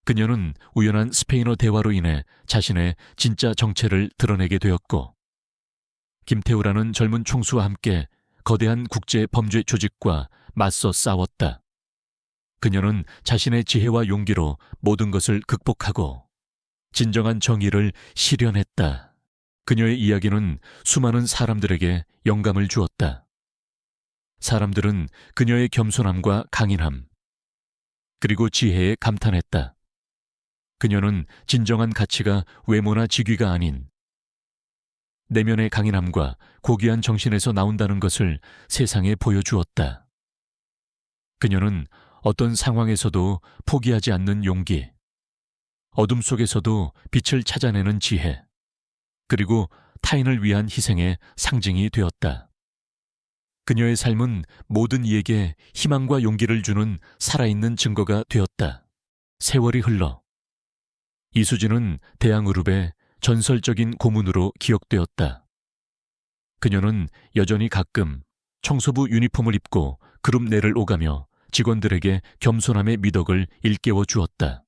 그녀는 우연한 스페인어 대화로 인해 자신의 진짜 정체를 드러내게 되었고 김태우라는 젊은 총수와 함께 거대한 국제 범죄 조직과 맞서 싸웠다. 그녀는 자신의 지혜와 용기로 모든 것을 극복하고 진정한 정의를 실현했다. 그녀의 이야기는 수많은 사람들에게 영감을 주었다. 사람들은 그녀의 겸손함과 강인함, 그리고 지혜에 감탄했다. 그녀는 진정한 가치가 외모나 직위가 아닌 내면의 강인함과 고귀한 정신에서 나온다는 것을 세상에 보여주었다. 그녀는 어떤 상황에서도 포기하지 않는 용기, 어둠 속에서도 빛을 찾아내는 지혜, 그리고 타인을 위한 희생의 상징이 되었다. 그녀의 삶은 모든 이에게 희망과 용기를 주는 살아있는 증거가 되었다. 세월이 흘러 이수진은 대양그룹의 전설적인 고문으로 기억되었다. 그녀는 여전히 가끔 청소부 유니폼을 입고 그룹 내를 오가며 직원들에게 겸손함의 미덕을 일깨워 주었다.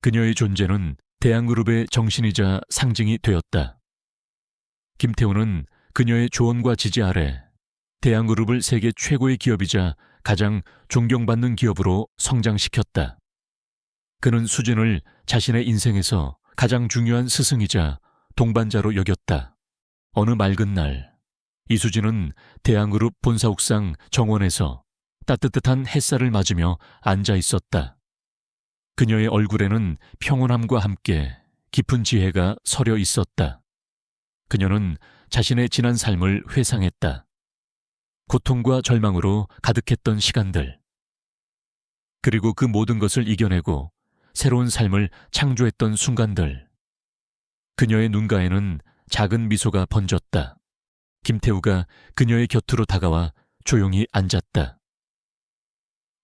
그녀의 존재는 대양그룹의 정신이자 상징이 되었다. 김태우는 그녀의 조언과 지지 아래 대양그룹을 세계 최고의 기업이자 가장 존경받는 기업으로 성장시켰다. 그는 수진을 자신의 인생에서 가장 중요한 스승이자 동반자로 여겼다. 어느 맑은 날, 이수진은 대양그룹 본사 옥상 정원에서 따뜻한 햇살을 맞으며 앉아 있었다. 그녀의 얼굴에는 평온함과 함께 깊은 지혜가 서려 있었다. 그녀는 자신의 지난 삶을 회상했다. 고통과 절망으로 가득했던 시간들, 그리고 그 모든 것을 이겨내고 새로운 삶을 창조했던 순간들. 그녀의 눈가에는 작은 미소가 번졌다. 김태우가 그녀의 곁으로 다가와 조용히 앉았다.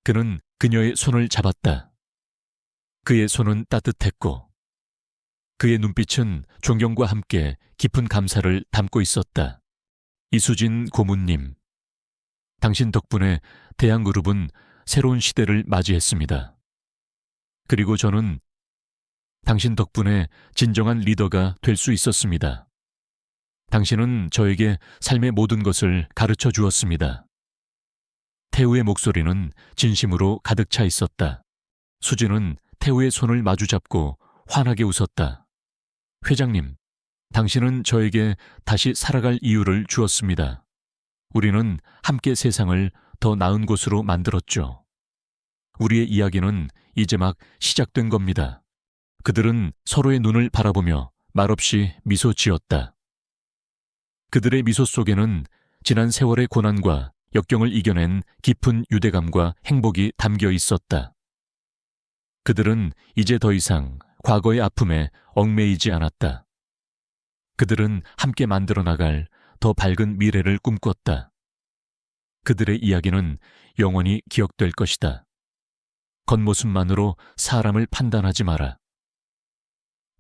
그는 그녀의 손을 잡았다. 그의 손은 따뜻했고 그의 눈빛은 존경과 함께 깊은 감사를 담고 있었다. 이수진 고문님, 당신 덕분에 대한그룹은 새로운 시대를 맞이했습니다. 그리고 저는 당신 덕분에 진정한 리더가 될 수 있었습니다. 당신은 저에게 삶의 모든 것을 가르쳐 주었습니다. 태우의 목소리는 진심으로 가득 차 있었다. 수진은 태우의 손을 마주잡고 환하게 웃었다. 회장님, 당신은 저에게 다시 살아갈 이유를 주었습니다. 우리는 함께 세상을 더 나은 곳으로 만들었죠. 우리의 이야기는 이제 막 시작된 겁니다. 그들은 서로의 눈을 바라보며 말없이 미소 지었다. 그들의 미소 속에는 지난 세월의 고난과 역경을 이겨낸 깊은 유대감과 행복이 담겨 있었다. 그들은 이제 더 이상 과거의 아픔에 얽매이지 않았다. 그들은 함께 만들어 나갈 더 밝은 미래를 꿈꿨다. 그들의 이야기는 영원히 기억될 것이다. 겉모습만으로 사람을 판단하지 마라.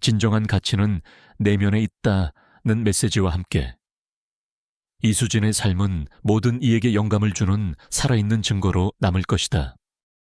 진정한 가치는 내면에 있다는 메시지와 함께 이수진의 삶은 모든 이에게 영감을 주는 살아있는 증거로 남을 것이다.